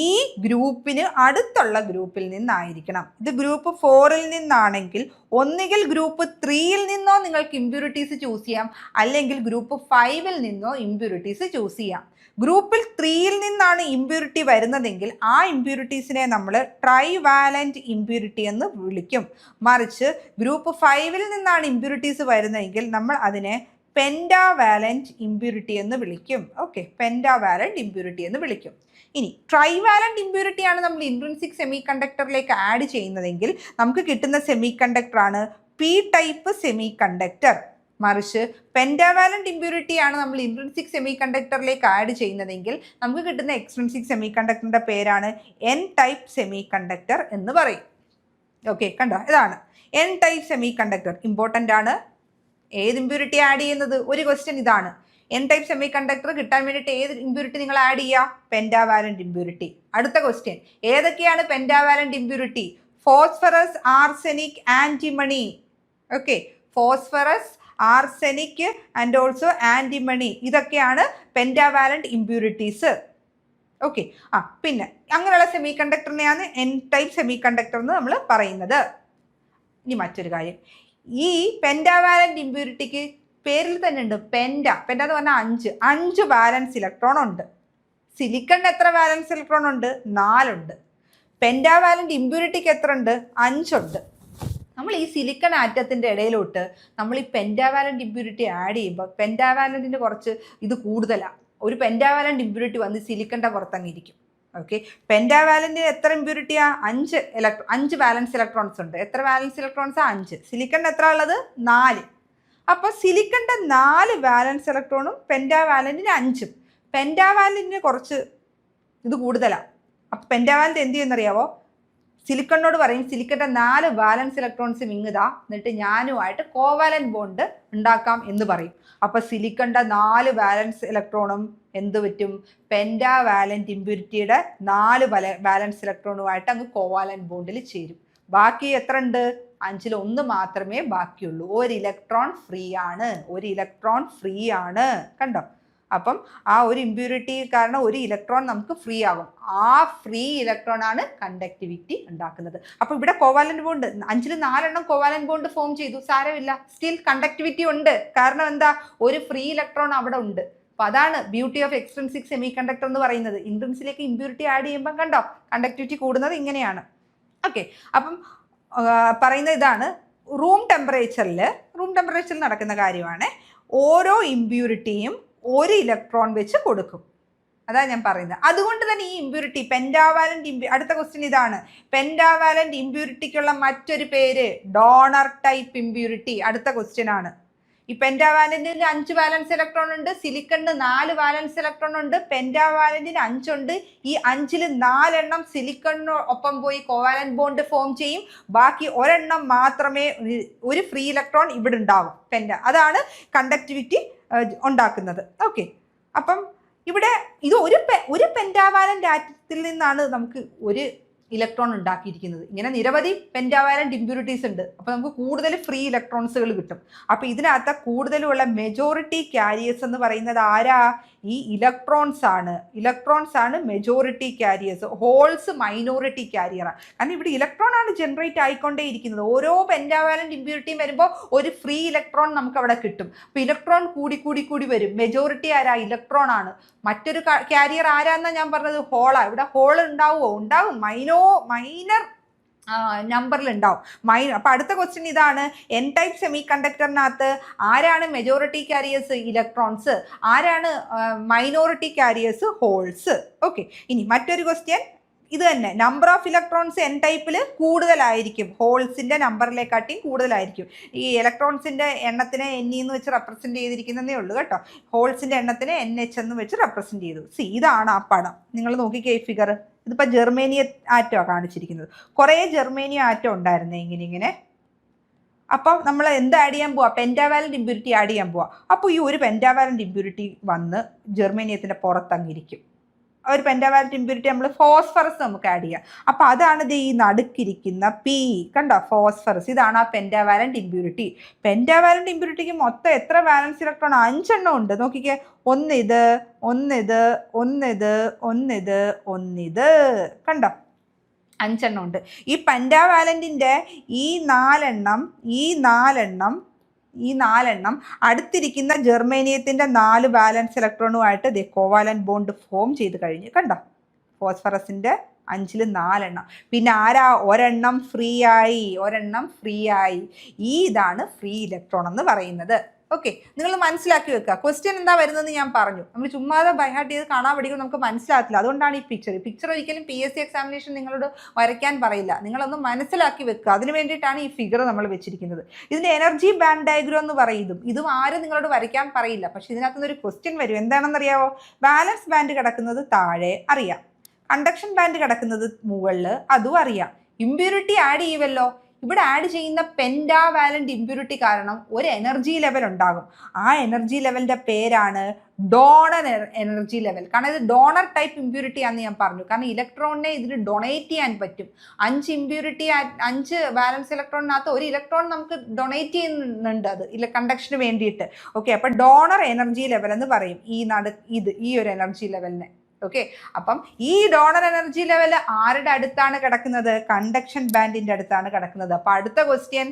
ഈ ഗ്രൂപ്പിന് അടുത്തുള്ള ഗ്രൂപ്പിൽ നിന്നായിരിക്കണം. ഇത് ഗ്രൂപ്പ് 4ൽ നിന്നാണെങ്കിൽ ഒന്നുകിൽ ഗ്രൂപ്പ് 3ൽ നിന്നോ നിങ്ങൾക്ക് ഇമ്പ്യൂരിറ്റീസ് ചൂസ് ചെയ്യാം, അല്ലെങ്കിൽ ഗ്രൂപ്പ് 5ൽ നിന്നോ ഇമ്പ്യൂരിറ്റീസ് ചൂസ് ചെയ്യാം. ഗ്രൂപ്പിൽ 3ൽ നിന്നാണ് ഇമ്പ്യൂരിറ്റി വരുന്നതെങ്കിൽ ആ ഇമ്പ്യൂരിറ്റീസിനെ നമ്മൾ ട്രൈവാലന്റ് ഇമ്പ്യൂരിറ്റി എന്ന് വിളിക്കും. മറിച്ച് ഗ്രൂപ്പ് 5ൽ നിന്നാണ് ഇമ്പ്യൂരിറ്റീസ് വരുന്നതെങ്കിൽ നമ്മൾ അതിനെ പെൻഡാവാലന്റ് ഇമ്പ്യൂരിറ്റി എന്ന് വിളിക്കും. ഓക്കെ, പെൻഡാവാലന്റ് ഇമ്പ്യൂരിറ്റി എന്ന് വിളിക്കും. ഇനി ട്രൈവാലന്റ് ഇമ്പ്യൂരിറ്റി ആണ് നമ്മൾ ഇൻട്രിൻസിക് സെമി കണ്ടക്ടറിലേക്ക് ആഡ് ചെയ്യുന്നതെങ്കിൽ നമുക്ക് കിട്ടുന്ന സെമി കണ്ടക്ടറാണ് പി ടൈപ്പ് സെമി കണ്ടക്ടർ. മറിച്ച് പെൻഡാവാലന്റ് ഇമ്പ്യൂരിറ്റി ആണ് നമ്മൾ ഇൻട്രിൻസിക് സെമി കണ്ടക്ടറിലേക്ക് ആഡ് ചെയ്യുന്നതെങ്കിൽ നമുക്ക് കിട്ടുന്ന എക്സ്ട്രിൻസിക് സെമി കണ്ടക്ടറിൻ്റെ പേരാണ് എൻ ടൈപ്പ് സെമി കണ്ടക്ടർ എന്ന് പറയും. ഓക്കെ, കണ്ടോ, ഇതാണ് N type semi conductor. Important ആണ്. ഏത് ഇമ്പ്യൂരിറ്റി ആഡ് ചെയ്യുന്നത്? ഒരു ക്വസ്റ്റ്യൻ ഇതാണ്. എൻ ടൈപ്പ് സെമി കണ്ടക്ടർ കിട്ടാൻ വേണ്ടിയിട്ട് ഏത് ഇമ്പ്യൂരിറ്റി നിങ്ങൾ ആഡ് ചെയ്യുക? Pentavalent impurity. അടുത്ത ക്വസ്റ്റ്യൻ, ഏതൊക്കെയാണ് pentavalent impurity? Phosphorus, arsenic, antimony. Okay, phosphorus, arsenic and also antimony, ഇതൊക്കെയാണ് പെൻഡാവാലന്റ് ഇമ്പ്യൂരിറ്റീസ്. ഓക്കെ, പിന്നെ അങ്ങനെയുള്ള സെമി കണ്ടക്ടറിനെയാണ് എൻ ടൈപ്പ് സെമി കണ്ടക്ടർ എന്ന് നമ്മൾ പറയുന്നത്. ഇനി മറ്റൊരു കാര്യം, ഈ പെൻഡാവാലന്റ് ഇമ്പ്യൂരിറ്റിക്ക് പേരിൽ തന്നെ ഉണ്ട് പെൻഡ. പെൻഡ എന്ന് പറഞ്ഞാൽ 5 വാലൻസ് ഇലക്ട്രോൺ ഉണ്ട്. സിലിക്കണിന് എത്ര വാലൻസ് ഇലക്ട്രോൺ ഉണ്ട്? 4 ഉണ്ട്. പെൻഡാവാലന്റ് ഇമ്പ്യൂരിറ്റിക്ക് എത്ര ഉണ്ട്? 5 ഉണ്ട്. നമ്മൾ ഈ സിലിക്കൺ ആറ്റത്തിൻ്റെ ഇടയിലോട്ട് നമ്മൾ ഈ പെൻഡാവാലന്റ് ഇമ്പ്യൂരിറ്റി ആഡ് ചെയ്യുമ്പോൾ പെൻഡാവാലന്റിന് കുറച്ച് ഇത് കൂടുതലാണ്. ഒരു പെൻഡാവാലന്റ് ഇമ്പ്യൂരിറ്റി വന്ന് സിലിക്കണിൻ്റെ പുറത്തങ്ങിരിക്കും. ഓക്കെ, പെൻഡാവാലന്റിന് എത്ര ഇമ്പ്യൂരിറ്റിയാ? 5 വാലൻസ് ഇലക്ട്രോൺസ് ഉണ്ട്. എത്ര വാലൻസ് ഇലക്ട്രോൺസാ? 5. സിലിക്കണിന് എത്ര ഉള്ളത്? 4. അപ്പോൾ സിലിക്കണിൻ്റെ 4 വാലൻസ് ഇലക്ട്രോണും പെൻഡാവാലന്റിന് 5ഉം. പെൻഡാവാലന്റിന് കുറച്ച് ഇത് കൂടുതലാണ്. അപ്പോൾ പെൻഡാവാലന്റ് എന്ത് ചെയ്യുന്നറിയാവോ? സിലിക്കണിനോട് പറയും സിലിക്കന്റെ 4 വാലൻസ് ഇലക്ട്രോൺസും ഇങ്ങുതാ, എന്നിട്ട് ഞാനുമായിട്ട് കോവാലന്റ് ബോണ്ട് ഉണ്ടാക്കാം എന്ന് പറയും. അപ്പൊ സിലിക്കന്റെ 4 വാലൻസ് ഇലക്ട്രോണും എന്ത് പറ്റും, പെൻഡാ വാലന്റ് ഇമ്പ്യൂരിറ്റിയുടെ 4 വാലൻസ് ഇലക്ട്രോണുമായിട്ട് അങ്ങ് കോവാലന്റ് ബോണ്ടിൽ ചേരും. ബാക്കി എത്ര ഉണ്ട്, 5-ൽ 1 മാത്രമേ ബാക്കിയുള്ളൂ. ഒരു ഇലക്ട്രോൺ ഫ്രീ ആണ്. കണ്ടോ? അപ്പം ആ ഒരു ഇമ്പ്യൂരിറ്റി കാരണം ഒരു ഇലക്ട്രോൺ നമുക്ക് ഫ്രീ ആകും. ആ ഫ്രീ ഇലക്ട്രോൺ ആണ് കണ്ടക്ടിവിറ്റി ഉണ്ടാക്കുന്നത്. അപ്പോൾ ഇവിടെ കോവാലന്റ് ബോണ്ട് 5-ൽ 4 കോവാലന്റ് ബോണ്ട് ഫോം ചെയ്തു, സാരമില്ല, സ്റ്റിൽ കണ്ടക്ടിവിറ്റി ഉണ്ട്. കാരണം എന്താ, ഒരു ഫ്രീ ഇലക്ട്രോൺ അവിടെ ഉണ്ട്. അപ്പൊ അതാണ് beauty of extrinsic semiconductor എന്ന് പറയുന്നത്. ഇൻട്രിൻസിലേക്ക് ഇമ്പ്യൂരിറ്റി ആഡ് ചെയ്യുമ്പോൾ കണ്ടോ കണ്ടക്ടിവിറ്റി കൂടുന്നത് ഇങ്ങനെയാണ്. ഓക്കെ, അപ്പം പറയുന്ന ഇതാണ് റൂം ടെമ്പറേച്ചറിൽ നടക്കുന്ന കാര്യമാണ്. ഓരോ ഇമ്പ്യൂരിറ്റിയും ഒരു ഇലക്ട്രോൺ വെച്ച് കൊടുക്കും. അതാണ് ഞാൻ പറയുന്നത്. അതുകൊണ്ട് തന്നെ ഈ ഇമ്പ്യൂരിറ്റി പെൻഡാവാലന്റ് അടുത്ത ക്വസ്റ്റ്യൻ ഇതാണ്. പെൻഡാവാലന്റ് ഇമ്പ്യൂരിറ്റിക്കുള്ള മറ്റൊരു പേര് ഡോണർ ടൈപ്പ് ഇമ്പ്യൂരിറ്റി. അടുത്ത ക്വസ്റ്റ്യൻ ആണ്. ഈ പെൻഡാവാലന്റിന് 5 വാലൻസ് ഇലക്ട്രോൺ ഉണ്ട്, സിലിക്കണിന് 4 വാലൻസ് ഇലക്ട്രോൺ ഉണ്ട്, പെൻഡാവാലന്റിന് 5 ഉണ്ട്. ഈ 5-ൽ 4 സിലിക്കണിന് ഒപ്പം പോയി കോവാലന്റ് ബോണ്ട് ഫോം ചെയ്യും. ബാക്കി 1 മാത്രമേ, ഒരു ഫ്രീ ഇലക്ട്രോൺ ഇവിടെ ഉണ്ടാവും. അതാണ് കണ്ടക്ടിവിറ്റി ഉണ്ടാക്കുന്നത്. ഓക്കെ, അപ്പം ഇവിടെ ഇത് ഒരു പെൻഡാവാലന്റ് ആറ്റത്തിൽ നിന്നാണ് നമുക്ക് ഒരു ഇലക്ട്രോൺ ഉണ്ടാക്കിയിരിക്കുന്നത്. ഇങ്ങനെ നിരവധി പെൻഡാവാലന്റ് ഇമ്പ്യൂരിറ്റീസ് ഉണ്ട്. അപ്പോൾ നമുക്ക് കൂടുതൽ ഫ്രീ ഇലക്ട്രോൺസുകൾ കിട്ടും. അപ്പോൾ ഇതിനകത്ത് കൂടുതലുള്ള മെജോറിറ്റി ക്യാരിയേഴ്സ് എന്ന് പറയുന്നത് ആരാ, ഈ ഇലക്ട്രോൺസ് ആണ് മെജോറിറ്റി ക്യാരിയേഴ്സ്. ഹോൾസ് മൈനോറിറ്റി ക്യാരിയറാണ്. കാരണം ഇവിടെ ഇലക്ട്രോൺ ആണ് ജനറേറ്റ് ആയിക്കൊണ്ടേയിരിക്കുന്നത്. ഓരോ പെൻഡാവാലന്റ് ഇമ്പ്യൂരിറ്റിയും വരുമ്പോൾ ഒരു ഫ്രീ ഇലക്ട്രോൺ നമുക്ക് അവിടെ കിട്ടും. അപ്പോൾ ഇലക്ട്രോൺ കൂടി വരും. മെജോറിറ്റി ആരാ, ഇലക്ട്രോൺ ആണ്. മറ്റൊരു ക്യാരിയർ ആരാന്നാ ഞാൻ പറഞ്ഞത്, ഹോളാ. ഇവിടെ ഹോൾ ഉണ്ടാവും, മൈനർ നമ്പറിൽ ഉണ്ടാവും. അപ്പൊ അടുത്ത ക്വസ്റ്റ്യൻ ഇതാണ്. എൻ ടൈപ്പ് സെമി കണ്ടക്ടറിനകത്ത് ആരാണ് മെജോറിറ്റി ക്യാരിയേഴ്സ്, ഇലക്ട്രോൺസ്. ആരാണ് മൈനോറിറ്റി ക്യാരിയേഴ്സ്, ഹോൾസ്. ഓക്കെ, ഇനി മറ്റൊരു ക്വസ്റ്റ്യൻ ഇത് തന്നെ. നമ്പർ ഓഫ് ഇലക്ട്രോൺസ് എൻ ടൈപ്പിൽ കൂടുതലായിരിക്കും, ഹോൾസിന്റെ നമ്പറിലേക്കാട്ടിയും കൂടുതലായിരിക്കും. ഈ ഇലക്ട്രോൺസിന്റെ എണ്ണത്തിനെ എൻ എന്ന് വെച്ച് റെപ്രസെന്റ് ചെയ്തിരിക്കുന്നതേ ഉള്ളൂ കേട്ടോ. ഹോൾസിന്റെ എണ്ണത്തിനെ NH എന്ന് വെച്ച് റെപ്രസെന്റ് ചെയ്തു. ഇതാണ് ആ പടം. നിങ്ങൾ നോക്കിക്കേ ഈ ഫിഗർ. ഇതിപ്പോൾ ജെർമേനിയ ആറ്റമാണ് കാണിച്ചിരിക്കുന്നത്. കുറേ ജെർമേനിയ ആറ്റം ഉണ്ടായിരുന്നേ ഇങ്ങനെ. അപ്പം നമ്മൾ എന്ത് ആഡ് ചെയ്യാൻ പോവാ, പെൻഡാവാലന്റ് ഇമ്പ്യൂരിറ്റി ആഡ് ചെയ്യാൻ പോവാ. അപ്പോൾ ഈ ഒരു പെൻഡാവാലന്റ് ഇമ്പ്യൂരിറ്റി വന്ന് ജെർമേനിയത്തിന്റെ പുറത്തങ്ങിരിക്കും. ഒരു പെൻഡാവാലന്റ് ഇമ്പ്യൂരിറ്റി നമ്മൾ ഫോസ്ഫറസ് നമുക്ക് ആഡ് ചെയ്യാം. അപ്പോൾ അതാണ് ഇത് ഈ നടുക്കിരിക്കുന്ന P. കണ്ടോ, ഫോസ്ഫറസ്. ഇതാണ് ആ പെൻഡാവാലന്റ് ഇമ്പ്യൂരിറ്റി. പെൻഡാവാലന്റ് ഇമ്പ്യൂരിറ്റിക്ക് മൊത്തം എത്ര വാലൻസ് ഇലക്ട്രോൺ, 5 ഉണ്ട്. നോക്കിക്കേ, ഒന്നിത്, കണ്ടോ, 5 ഉണ്ട്. ഈ പെൻഡാവാലന്റിന്റെ ഈ 4 അടുത്തിരിക്കുന്ന ജെർമേനിയത്തിന്റെ 4 വാലൻസ് ഇലക്ട്രോണുമായിട്ട് കോവാലന്റ് ബോണ്ട് ഫോം ചെയ്ത് കഴിഞ്ഞു. കണ്ടോ, ഫോസ്ഫറസിന്റെ 5-ൽ 4. പിന്നെ ആരാ, 1 ഫ്രീ ആയി. ഇതാണ് ഫ്രീ ഇലക്ട്രോൺ എന്ന് പറയുന്നത്. ഓക്കെ, നിങ്ങൾ മനസ്സിലാക്കി വെക്കുക. ക്വസ്റ്റ്യൻ എന്താ വരുന്നതെന്ന് ഞാൻ പറഞ്ഞു. നമ്മൾ ചുമ്മാതെ ബൈഹാർട്ട് ചെയ്ത് കാണാൻ പഠിക്കും, നമുക്ക് മനസ്സിലാക്കില്ല. അതുകൊണ്ടാണ് ഈ പിക്ചർ ഒരിക്കലും PSC എക്സാമിനേഷൻ നിങ്ങളോട് വരയ്ക്കാൻ പറയില്ല. നിങ്ങളൊന്ന് മനസ്സിലാക്കി വെക്കുക. അതിന് വേണ്ടിയിട്ടാണ് ഈ ഫിഗർ നമ്മൾ വെച്ചിരിക്കുന്നത്. ഇതിന്റെ എനർജി ബാൻഡ് ഡയഗ്രം എന്ന് പറയുന്നതും ഇതും ആരും നിങ്ങളോട് വരയ്ക്കാൻ പറയില്ല. പക്ഷെ ഇതിനകത്തുനിന്ന് ഒരു ക്വസ്റ്റ്യൻ വരും. എന്താണെന്നറിയാവോ, ബാലൻസ് ബാൻഡ് കിടക്കുന്നത് താഴെ അറിയാം, കണ്ടക്ഷൻ ബാൻഡ് കിടക്കുന്നത് മുകളിൽ അതും അറിയാം. ഇമ്പ്യൂരിറ്റി ആഡ് ചെയ്യുമല്ലോ. ഇവിടെ ആഡ് ചെയ്യുന്ന പെൻഡാവാലന്റ് ഇമ്പ്യൂരിറ്റി കാരണം ഒരു എനർജി ലെവൽ ഉണ്ടാകും. ആ എനർജി ലെവലിന്റെ പേരാണ് ഡോണർ എനർജി ലെവൽ. കാരണം ഇത് ഡോണർ ടൈപ്പ് ഇമ്പ്യൂരിറ്റി ആണെന്ന് ഞാൻ പറഞ്ഞു. കാരണം ഇലക്ട്രോണിനെ ഇതിന് ഡൊണേറ്റ് ചെയ്യാൻ പറ്റും. 5 വാലൻസ് ഇലക്ട്രോണിനകത്ത് ഒരു ഇലക്ട്രോൺ നമുക്ക് ഡൊണേറ്റ് ചെയ്യുന്നുണ്ട്, അത് കണ്ടക്ഷന് വേണ്ടിയിട്ട്. ഓക്കെ, അപ്പൊ ഡോണർ എനർജി ലെവൽ എന്ന് പറയും ഈ ഒരു എനർജി ലെവലിനെ. ഓക്കെ, അപ്പം ഈ ഡോണർ എനർജി ലെവൽ ആരുടെ അടുത്താണ് കിടക്കുന്നത്, കണ്ടക്ഷൻ ബാൻഡിന്റെ അടുത്താണ് കിടക്കുന്നത്. അപ്പൊ അടുത്ത ക്വസ്റ്റ്യൻ,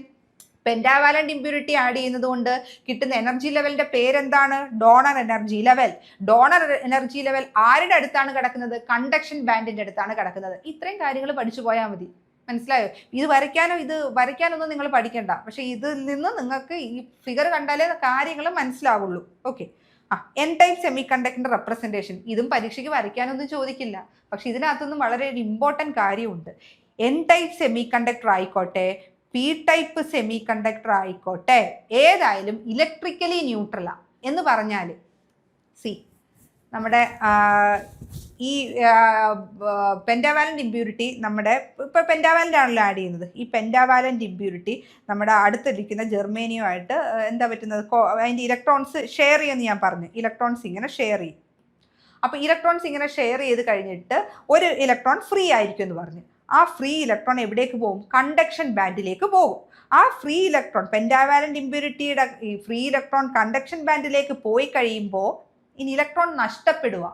പെൻഡാവാലന്റ് ഇമ്പ്യൂരിറ്റി ആഡ് ചെയ്യുന്നത് കൊണ്ട് കിട്ടുന്ന എനർജി ലെവലിന്റെ പേരെന്താണ്, donor energy level. Donor energy level ആരുടെ അടുത്താണ് കിടക്കുന്നത്, കണ്ടക്ഷൻ ബാൻഡിന്റെ അടുത്താണ് കിടക്കുന്നത്. ഇത്രയും കാര്യങ്ങൾ പഠിച്ചു പോയാൽ മതി. മനസ്സിലായോ? ഇത് വരയ്ക്കാനൊന്നും നിങ്ങൾ പഠിക്കണ്ട. പക്ഷെ ഇതിൽ നിന്ന് നിങ്ങൾക്ക് ഈ ഫിഗർ കണ്ടാലേ കാര്യങ്ങൾ മനസ്സിലാവുള്ളൂ. ഓക്കെ, എൻ ടൈപ്പ് സെമി കണ്ടക്ടറിന്റെ റെപ്രസെന്റേഷൻ. ഇതും പരീക്ഷയ്ക്ക് വരയ്ക്കാനൊന്നും ചോദിക്കില്ല. പക്ഷെ ഇതിനകത്തൊന്നും വളരെ ഒരു ഇമ്പോർട്ടൻറ്റ് കാര്യമുണ്ട്. എൻ ടൈപ്പ് സെമി കണ്ടക്ടർ ആയിക്കോട്ടെ, P ടൈപ്പ് സെമി കണ്ടക്ടർ ആയിക്കോട്ടെ, ഏതായാലും ഇലക്ട്രിക്കലി ന്യൂട്രലാണ് എന്ന് പറഞ്ഞാൽ നമ്മുടെ ഈ പെൻറ്റാവാലൻ്റ് ഇമ്പ്യൂരിറ്റി നമ്മുടെ ഇപ്പോൾ പെൻറ്റാവാലൻ്റ് ആണല്ലോ ആഡ് ചെയ്യുന്നത്. ഈ പെൻറ്റാവാലൻ്റ് ഇമ്പ്യൂരിറ്റി നമ്മുടെ അടുത്തിരിക്കുന്ന ജെർമേനിയുമായിട്ട് എന്താ പറ്റുന്നത്, അതിൻ്റെ ഇലക്ട്രോൺസ് ഷെയർ ചെയ്യുമെന്ന് ഞാൻ പറഞ്ഞു. ഇലക്ട്രോൺസ് ഇങ്ങനെ ഷെയർ ചെയ്യും. അപ്പോൾ ഇലക്ട്രോൺസ് ഇങ്ങനെ ഷെയർ ചെയ്ത് കഴിഞ്ഞിട്ട് ഒരു ഇലക്ട്രോൺ ഫ്രീ ആയിരിക്കും എന്ന് പറഞ്ഞു. ആ ഫ്രീ ഇലക്ട്രോൺ എവിടേക്ക് പോകും? കണ്ടക്ഷൻ ബാൻഡിലേക്ക് പോകും. ആ ഫ്രീ ഇലക്ട്രോൺ പെൻറ്റാവാലൻ്റ് ഇമ്പ്യൂരിറ്റിയുടെ ഈ ഫ്രീ ഇലക്ട്രോൺ കണ്ടക്ഷൻ ബാൻഡിലേക്ക് പോയി കഴിയുമ്പോൾ ഇനി ഇലക്ട്രോൺ നഷ്ടപ്പെടുക.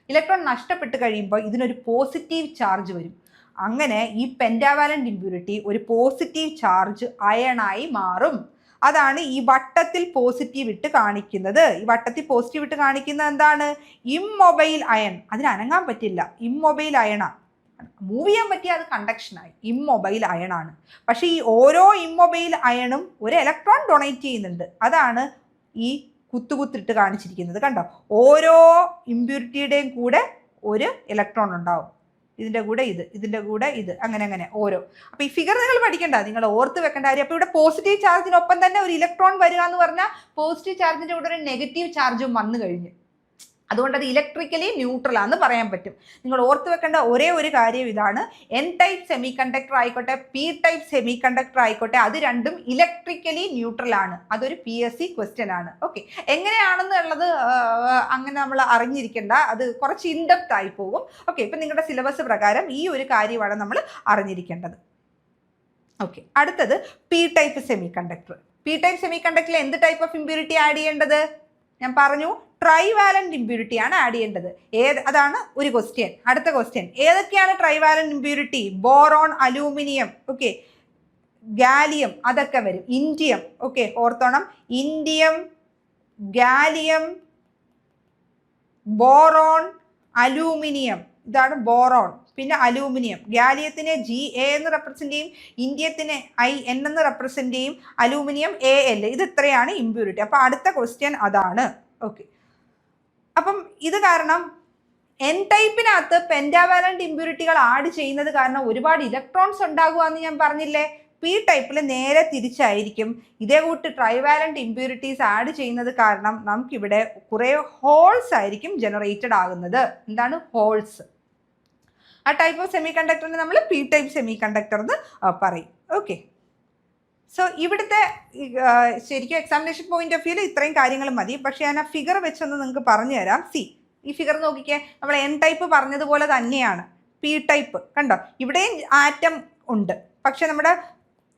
ഇലക്ട്രോൺ നഷ്ടപ്പെട്ട് കഴിയുമ്പോൾ ഇതിനൊരു പോസിറ്റീവ് ചാർജ് വരും. അങ്ങനെ ഈ പെൻറ്റാവാലൻ്റ് ഇമ്പ്യൂരിറ്റി ഒരു പോസിറ്റീവ് ചാർജ് അയണായി മാറും. അതാണ് ഈ വട്ടത്തിൽ പോസിറ്റീവ് ഇട്ട് കാണിക്കുന്നത്. ഈ വട്ടത്തിൽ പോസിറ്റീവ് ഇട്ട് കാണിക്കുന്നത് എന്താണ്? Immobile iron. അതിന് അനങ്ങാൻ പറ്റില്ല, ഇമ്മൊബൈൽ അയണാണ്. മൂവ് ചെയ്യാൻ പറ്റിയ അത് കണ്ടക്ഷനായി, ഇമ്മൊബൈൽ അയണാണ്. പക്ഷേ ഈ ഓരോ ഇമ്മൊബൈൽ അയണും ഒരു ഇലക്ട്രോൺ ഡൊണേറ്റ് ചെയ്യുന്നുണ്ട്. അതാണ് ഈ കുത്തുകുത്തിട്ട് കാണിച്ചിരിക്കുന്നത്. കണ്ടോ, ഓരോ ഇമ്പ്യൂരിറ്റിയുടെയും കൂടെ ഒരു ഇലക്ട്രോൺ ഉണ്ടാവും. ഇതിൻ്റെ കൂടെ ഇത്, ഇതിൻ്റെ കൂടെ ഇത്, അങ്ങനെ അങ്ങനെ ഓരോ. അപ്പോൾ ഈ ഫിഗർ നിങ്ങൾ പഠിക്കേണ്ട, നിങ്ങൾ ഓർത്ത് വെക്കേണ്ട കാര്യം. അപ്പോൾ ഇവിടെ പോസിറ്റീവ് ചാർജിനൊപ്പം തന്നെ ഒരു ഇലക്ട്രോൺ വരിക എന്ന് പറഞ്ഞാൽ പോസിറ്റീവ് ചാർജിൻ്റെ കൂടെ ഒരു നെഗറ്റീവ് ചാർജും വന്നു കഴിഞ്ഞു. അതുകൊണ്ട് അത് ഇലക്ട്രിക്കലി ന്യൂട്രൽ ആണെന്ന് പറയാൻ പറ്റും. നിങ്ങൾ ഓർത്ത് വെക്കേണ്ട ഒരേ ഒരു കാര്യം ഇതാണ്, എൻ ടൈപ്പ് സെമി കണ്ടക്ടർ ആയിക്കോട്ടെ പി ടൈപ്പ് സെമി കണ്ടക്ടർ ആയിക്കോട്ടെ, അത് രണ്ടും ഇലക്ട്രിക്കലി ന്യൂട്രൽ ആണ്. അതൊരു PSC ക്വസ്റ്റ്യൻ ആണ്. ഓക്കെ, എങ്ങനെയാണെന്നുള്ളത് അങ്ങനെ നമ്മൾ അറിഞ്ഞിരിക്കേണ്ട, അത് കുറച്ച് ഇൻഡെപ്ത് ആയി പോകും. ഓക്കെ, ഇപ്പം നിങ്ങളുടെ സിലബസ് പ്രകാരം ഈ ഒരു കാര്യമാണ് നമ്മൾ അറിഞ്ഞിരിക്കേണ്ടത്. ഓക്കെ, അടുത്തത് P type semiconductor. P type സെമി കണ്ടക്ടറിൽ എന്ത് ടൈപ്പ് ഓഫ് ഇമ്പ്യൂരിറ്റി ആഡ് ചെയ്യേണ്ടത്? ഞാൻ പറഞ്ഞു, ട്രൈവാലന്റ് ഇമ്പ്യൂരിറ്റി ആണ് ആഡ് ചെയ്യേണ്ടത്. അതാണ് ഒരു ക്വസ്റ്റ്യൻ. അടുത്ത ക്വസ്റ്റ്യൻ, ഏതൊക്കെയാണ് trivalent impurity? Boron, aluminium, okay, gallium, അതൊക്കെ വരും. ഇൻഡിയം, ഓക്കെ, ഓർത്തോണം, ഇൻഡിയം, ഗാലിയം, ബോറോൺ, അലൂമിനിയം, ഇതാണ് ബോറോൺ. പിന്നെ അലൂമിനിയം, ഗാലിയത്തിനെ Ga എന്ന് റെപ്രസെൻ്റ് ചെയ്യും, ഇൻഡിയത്തിനെ In എന്ന് റെപ്രസെൻ്റ് ചെയ്യും, അലൂമിനിയം Al. ഇത് ഇത്രയാണ് ഇമ്പ്യൂരിറ്റി. അപ്പോൾ അടുത്ത ക്വസ്റ്റ്യൻ അതാണ്. ഓക്കെ, അപ്പം ഇത് കാരണം എൻ ടൈപ്പിനകത്ത് പെൻറ്റാവാലന്റ് ഇമ്പ്യൂരിറ്റികൾ ആഡ് ചെയ്യുന്നത് കാരണം ഒരുപാട് ഇലക്ട്രോൺസ് ഉണ്ടാകുക എന്ന് ഞാൻ പറഞ്ഞില്ലേ. പി ടൈപ്പിൽ നേരെ തിരിച്ചായിരിക്കും. ഇതേ കൂട്ട് ട്രൈവാലന്റ് ഇമ്പ്യൂരിറ്റീസ് ആഡ് ചെയ്യുന്നത് കാരണം നമുക്കിവിടെ കുറേ ഹോൾസ് ആയിരിക്കും ജനറേറ്റഡ് ആകുന്നത്. എന്താണ് ഹോൾസ്? ആ ടൈപ്പ് ഓഫ് സെമി കണ്ടക്ടറിന് നമ്മൾ പി ടൈപ്പ് സെമി കണ്ടക്ടർ എന്ന് പറയും. ഓക്കെ, സോ ഇവിടുത്തെ ശരിക്കും എക്സാമിനേഷൻ പോയിന്റ് ഓഫ് വ്യൂവിൽ ഇത്രയും കാര്യങ്ങൾ മതി. പക്ഷേ ഞാൻ ആ ഫിഗർ വെച്ചൊന്ന് നിങ്ങൾക്ക് പറഞ്ഞു തരാം. ഈ ഫിഗർ നോക്കിക്കേ, നമ്മൾ എൻ ടൈപ്പ് പറഞ്ഞതുപോലെ തന്നെയാണ് പി ടൈപ്പ്. കണ്ടോ, ഇവിടെയും ആറ്റം ഉണ്ട്. പക്ഷെ നമ്മുടെ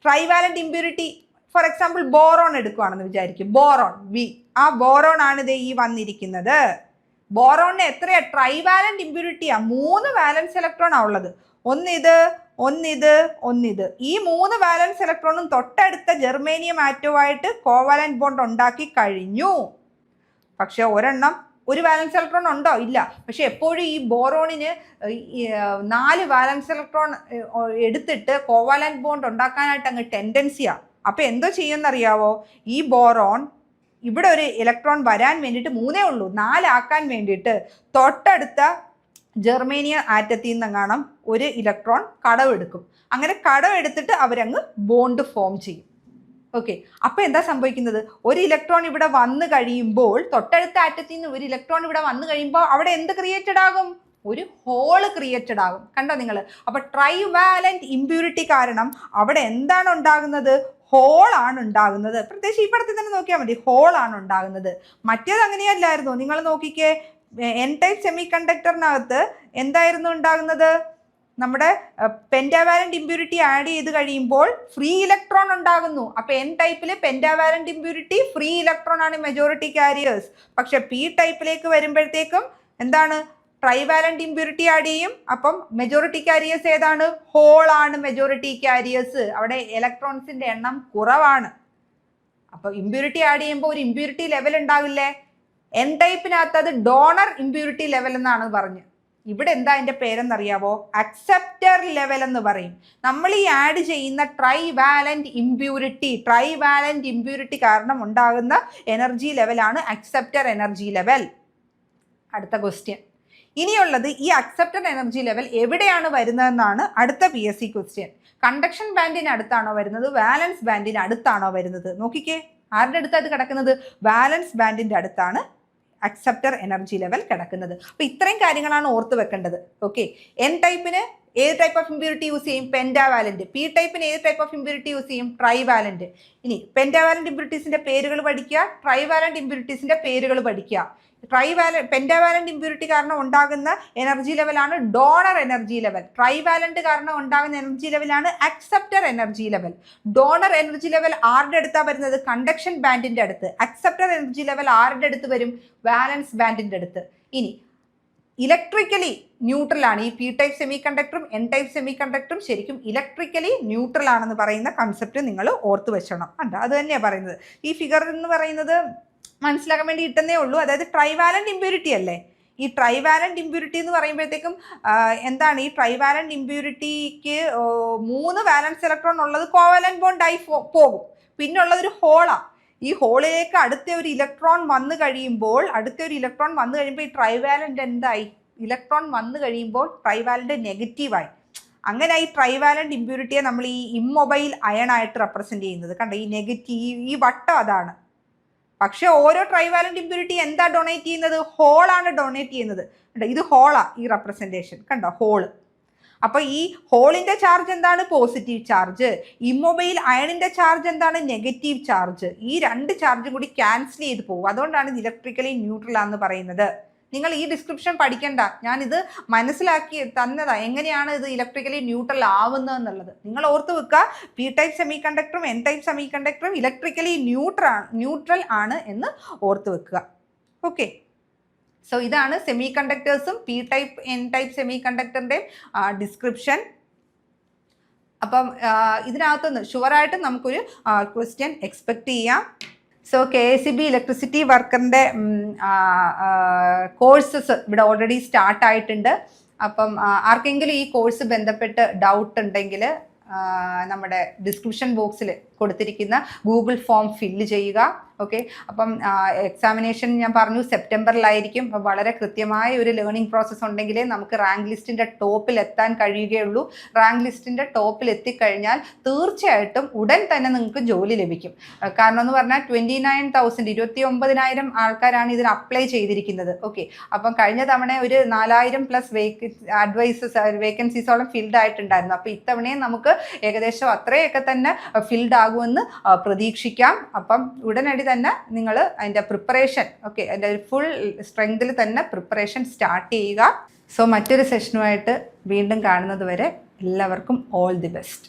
trivalent impurity, for example boron എടുക്കുകയാണെന്ന് വിചാരിക്കും, ബോറോൺ ബി, ആ ബോറോൺ ആണ് ഇത് ഈ വന്നിരിക്കുന്നത്. ബോറോണിന് എത്രയാ? ട്രൈവാലന്റ് ഇമ്പ്യൂരിറ്റിയാ, 3 വാലൻസ് ഇലക്ട്രോണാ ഉള്ളത്. ഒന്നിത്, ഒന്നിത്, ഒന്നിത്. ഈ 3 വാലൻസ് ഇലക്ട്രോണും തൊട്ടടുത്ത ജെർമേനിയം ആറ്റവുമായിട്ട് കോവാലന്റ് ബോണ്ട് ഉണ്ടാക്കി കഴിഞ്ഞു. പക്ഷെ ഒരെണ്ണം, ഒരു വാലൻസ് ഇലക്ട്രോൺ ഉണ്ടോ? ഇല്ല. പക്ഷെ എപ്പോഴും ഈ ബോറോണിന് 4 വാലൻസ് ഇലക്ട്രോൺ എടുത്തിട്ട് കോവാലന്റ് ബോണ്ട് ഉണ്ടാക്കാനായിട്ട് അങ്ങ് ടെൻഡൻസിയാ. അപ്പോൾ എന്തോ ചെയ്യുമെന്നറിയാവോ? ഈ ബോറോൺ ഇവിടെ ഒരു ഇലക്ട്രോൺ വരാൻ വേണ്ടിയിട്ട് 3 ഉള്ളൂ, 4 ആക്കാൻ വേണ്ടിയിട്ട് തൊട്ടടുത്ത ജെർമേനിയ ആറ്റത്തിൽ നിന്നെങ്ങാണം ഒരു ഇലക്ട്രോൺ കടവെടുക്കും. അങ്ങനെ കടവെടുത്തിട്ട് അവരങ്ങ് ബോണ്ട് ഫോം ചെയ്യും. ഓക്കെ, അപ്പോൾ എന്താ സംഭവിക്കുന്നത്? ഒരു ഇലക്ട്രോൺ ഇവിടെ വന്നു കഴിയുമ്പോൾ, തൊട്ടടുത്ത ആറ്റത്തിൽ നിന്ന് ഒരു ഇലക്ട്രോൺ ഇവിടെ വന്നു കഴിയുമ്പോൾ അവിടെ എന്ത് ക്രിയേറ്റഡ് ആകും? ഒരു ഹോള് ക്രിയേറ്റഡ് ആകും. കണ്ടോ നിങ്ങൾ? അപ്പോൾ ട്രൈവാലന്റ് ഇമ്പ്യൂരിറ്റി കാരണം അവിടെ എന്താണ് ഉണ്ടാകുന്നത്? ഹോളാണ് ഉണ്ടാകുന്നത്. പ്രത്യേകിച്ച് ഈ പടത്തിൽ തന്നെ നോക്കിയാൽ മതി, ഹോളാണ് ഉണ്ടാകുന്നത്. മറ്റേത് അങ്ങനെയല്ലായിരുന്നു. നിങ്ങൾ നോക്കിക്കേ, എൻ ടൈപ്പ് സെമി കണ്ടക്ടറിനകത്ത് എന്തായിരുന്നു ഉണ്ടാകുന്നത്? നമ്മുടെ പെൻറ്റാവാലന്റ് ഇമ്പ്യൂരിറ്റി ആഡ് ചെയ്ത് കഴിയുമ്പോൾ ഫ്രീ ഇലക്ട്രോൺ ഉണ്ടാകുന്നു. അപ്പോൾ എൻ ടൈപ്പിൽ പെൻറ്റാവാലന്റ് ഇമ്പ്യൂരിറ്റി ഫ്രീ ഇലക്ട്രോൺ ആണ് മെജോറിറ്റി കാരിയേഴ്സ്. പക്ഷെ പി ടൈപ്പിലേക്ക് വരുമ്പോഴത്തേക്കും എന്താണ്? ട്രൈവാലന്റ് ഇമ്പ്യൂരിറ്റി ആഡ് ചെയ്യും. അപ്പം മെജോറിറ്റി കാരിയേഴ്സ് ഏതാണ്? ഹോളാണ് മെജോറിറ്റി കാരിയേഴ്സ്. അവിടെ ഇലക്ട്രോൺസിന്റെ എണ്ണം കുറവാണ്. അപ്പോൾ ഇമ്പ്യൂരിറ്റി ആഡ് ചെയ്യുമ്പോൾ ഒരു ഇമ്പ്യൂരിറ്റി ലെവൽ ഉണ്ടാവില്ലേ? എൻ ടൈപ്പിനകത്ത് അത് ഡോണർ ഇമ്പ്യൂരിറ്റി ലെവൽ എന്നാണ് പറഞ്ഞ്. ഇവിടെ എന്താ അതിൻ്റെ പേരെന്നറിയാവോ? അക്സെപ്റ്റർ ലെവൽ എന്ന് പറയും. നമ്മൾ ഈ ആഡ് ചെയ്യുന്ന ട്രൈവാലന്റ് ഇമ്പ്യൂരിറ്റി കാരണം ഉണ്ടാകുന്ന എനർജി ലെവലാണ് അക്സെപ്റ്റർ എനർജി ലെവൽ. അടുത്ത ക്വസ്റ്റ്യൻ. ഇനിയുള്ളത്, ഈ അക്സെപ്റ്റർ എനർജി ലെവൽ എവിടെയാണ് വരുന്നതെന്നാണ് അടുത്ത PSC ക്വസ്റ്റ്യൻ. കണ്ടക്ഷൻ ബാൻഡിന് അടുത്താണോ വരുന്നത്? വാലൻസ് ബാൻഡിന് അടുത്താണോ വരുന്നത്? നോക്കിക്കേ, ആരുടെ അടുത്താണ് കിടക്കുന്നത്? വാലൻസ് ബാൻഡിൻ്റെ അടുത്താണ് അക്സെപ്റ്റർ എനർജി ലെവൽ കിടക്കുന്നത്. അപ്പോൾ ഇത്രയും കാര്യങ്ങളാണ് ഓർത്ത് വെക്കേണ്ടത്. ഓക്കെ, എൻ ടൈപ്പിന് ഏത് ടൈപ്പ് ഓഫ് ഇമ്പ്യൂരിറ്റി യൂസ് ചെയ്യും? പെൻഡാവാലന്റ്. പി ടൈപ്പിന് ഏത് ടൈപ്പ് ഓഫ് ഇമ്പ്യൂരിറ്റി യൂസ് ചെയ്യും? ട്രൈവാലന്റ്. ഇനി പെൻഡാവാലന്റ് ഇമ്പ്യൂരിറ്റീസിന്റെ പേരുകൾ പഠിക്കുക, ട്രൈവാലന്റ് ഇമ്പ്യൂരിറ്റീസിന്റെ പേരുകൾ പഠിക്കുക. പെൻഡാവാലന്റ് ഇമ്പ്യൂരിറ്റി കാരണം ഉണ്ടാകുന്ന എനർജി ലെവലാണ് ഡോണർ എനർജി ലെവൽ. ട്രൈവാലന്റ് കാരണം ഉണ്ടാകുന്ന എനർജി ലെവലാണ് acceptor energy level. Donor energy level ആരുടെ അടുത്താണ് വരുന്നത്? കണ്ടക്ഷൻ ബാൻഡിന്റെ അടുത്ത്. അക്സെപ്റ്റർ എനർജി ലെവൽ ആരുടെ അടുത്ത് വരും? വാലൻസ് ബാൻഡിന്റെ അടുത്ത്. ഇനി ഇലക്ട്രിക്കലി ന്യൂട്രൽ ആണ് ഈ പി ടൈപ്പ് സെമി കണ്ടക്ടറും എൻ ടൈപ്പ് സെമി കണ്ടക്ടറും. ശരിക്കും ഇലക്ട്രിക്കലി ന്യൂട്രൽ ആണെന്ന് പറയുന്ന കൺസെപ്റ്റ് നിങ്ങൾ ഓർത്ത് വെച്ചണം. ഉണ്ട്, അത് തന്നെയാണ് പറയുന്നത്. ഈ ഫിഗർ എന്ന് പറയുന്നത് മനസ്സിലാക്കാൻ വേണ്ടി കിട്ടുന്നേ ഉള്ളൂ. അതായത് ട്രൈവാലന്റ് ഇമ്പ്യൂരിറ്റി അല്ലേ? ഈ ട്രൈവാലന്റ് ഇമ്പ്യൂരിറ്റി എന്ന് പറയുമ്പോഴത്തേക്കും എന്താണ്? ഈ ട്രൈവാലന്റ് ഇമ്പ്യൂരിറ്റിക്ക് 3 വാലൻസ് ഇലക്ട്രോൺ ഉള്ളത് കോവാലന്റ് ബോണ്ടായി പോകും. പിന്നുള്ളത് ഒരു ഹോളാണ്. ഈ ഹോളിലേക്ക് അടുത്ത ഒരു ഇലക്ട്രോൺ വന്നു കഴിയുമ്പോൾ ഈ ട്രൈവാലന്റ് എന്തായി? ഇലക്ട്രോൺ വന്നു കഴിയുമ്പോൾ ട്രൈവാലന്റ് നെഗറ്റീവായി. അങ്ങനെ ഈ ട്രൈവാലന്റ് ഇമ്പ്യൂരിറ്റിയെ നമ്മൾ ഈ ഇമ്മൊബൈൽ അയൺ ആയിട്ട് റെപ്രസെന്റ് ചെയ്യുന്നത്. കണ്ടോ, ഈ നെഗറ്റീവ്, ഈ വട്ടം അതാണ്. പക്ഷെ ഓരോ ട്രൈവാലന്റ് ഇമ്പ്യൂരിറ്റി എന്താ ഡൊണേറ്റ് ചെയ്യുന്നത്? ഹോളാണ് ഡൊണേറ്റ് ചെയ്യുന്നത്. ഇത് ഹോളാ ഈ റെപ്രസെന്റേഷൻ. കണ്ടോ, ഹോള്. അപ്പൊ ഈ ഹോളിന്റെ ചാർജ് എന്താണ്? Positive charge. ഇമ്മൊബൈൽ അയണിന്റെ ചാർജ് എന്താണ്? Negative charge. ഈ 2 ചാർജും കൂടി ക്യാൻസൽ ചെയ്ത് പോകും. അതുകൊണ്ടാണ് ഇത് ഇലക്ട്രിക്കലി ന്യൂട്രൽ ആണെന്ന് പറയുന്നത്. നിങ്ങൾ ഈ ഡിസ്ക്രിപ്ഷൻ പഠിക്കണ്ട, ഞാനിത് മനസ്സിലാക്കി തന്നതാ എങ്ങനെയാണ് ഇത് ഇലക്ട്രിക്കലി ന്യൂട്രൽ ആവുന്നത് എന്നുള്ളത്. നിങ്ങൾ ഓർത്ത് വെക്കുക, പി ടൈപ്പ് സെമി കണ്ടക്ടറും എൻ ടൈപ്പ് സെമി കണ്ടക്ടറും ഇലക്ട്രിക്കലി ന്യൂട്രൽ ആണ് എന്ന് ഓർത്ത് വെക്കുക. ഓക്കെ, സോ ഇതാണ് സെമി കണ്ടക്ടേഴ്സും പി ടൈപ്പ് എൻ ടൈപ്പ് സെമി കണ്ടക്ടറിൻ്റെ ഡിസ്ക്രിപ്ഷൻ. അപ്പം ഇതിനകത്തുനിന്ന് ഷുവറായിട്ട് നമുക്കൊരു ക്വസ്റ്റ്യൻ എക്സ്പെക്റ്റ് ചെയ്യാം. സോ KSEB ഇലക്ട്രിസിറ്റി വർക്കറിൻ്റെ കോഴ്സസ് ഇവിടെ ഓൾറെഡി സ്റ്റാർട്ടായിട്ടുണ്ട്. അപ്പം ആർക്കെങ്കിലും ഈ കോഴ്സ് ബന്ധപ്പെട്ട് ഡൗട്ട് ഉണ്ടെങ്കിൽ നമ്മുടെ ഡിസ്ക്രിപ്ഷൻ ബോക്സിൽ കൊടുത്തിരിക്കുന്ന ഗൂഗിൾ ഫോം ഫില്ല് ചെയ്യുക. ഓക്കെ, അപ്പം എക്സാമിനേഷൻ ഞാൻ പറഞ്ഞു സെപ്റ്റംബറിലായിരിക്കും. അപ്പം വളരെ കൃത്യമായ ഒരു ലേണിംഗ് പ്രോസസ്സ് ഉണ്ടെങ്കിലേ നമുക്ക് റാങ്ക് ലിസ്റ്റിൻ്റെ ടോപ്പിൽ എത്താൻ കഴിയുകയുള്ളൂ. റാങ്ക് ലിസ്റ്റിൻ്റെ ടോപ്പിൽ എത്തിക്കഴിഞ്ഞാൽ തീർച്ചയായിട്ടും ഉടൻ തന്നെ നിങ്ങൾക്ക് ജോലി ലഭിക്കും. കാരണം എന്ന് പറഞ്ഞാൽ 29,000 ആൾക്കാരാണ് ഇതിന് അപ്ലൈ ചെയ്തിരിക്കുന്നത്. ഓക്കെ, അപ്പം കഴിഞ്ഞ തവണ ഒരു 4,000+ വേക്കൻസീസോളം ഫിൽഡ് ആയിട്ടുണ്ടായിരുന്നു. അപ്പോൾ ഇത്തവണയും നമുക്ക് ഏകദേശം അത്രയൊക്കെ തന്നെ ഫിൽഡ് ആകുമെന്ന് പ്രതീക്ഷിക്കാം. അപ്പം ഉടനടി തന്നെ നിങ്ങൾ അതിൻ്റെ പ്രിപ്പറേഷൻ, ഓക്കെ, അതിൻ്റെ ഫുൾ സ്ട്രെങ്തിൽ തന്നെ പ്രിപ്പറേഷൻ സ്റ്റാർട്ട് ചെയ്യുക. സോ മറ്റൊരു സെഷനുമായിട്ട് വീണ്ടും കാണുന്നത് വരെ എല്ലാവർക്കും ഓൾ ദി ബെസ്റ്റ്.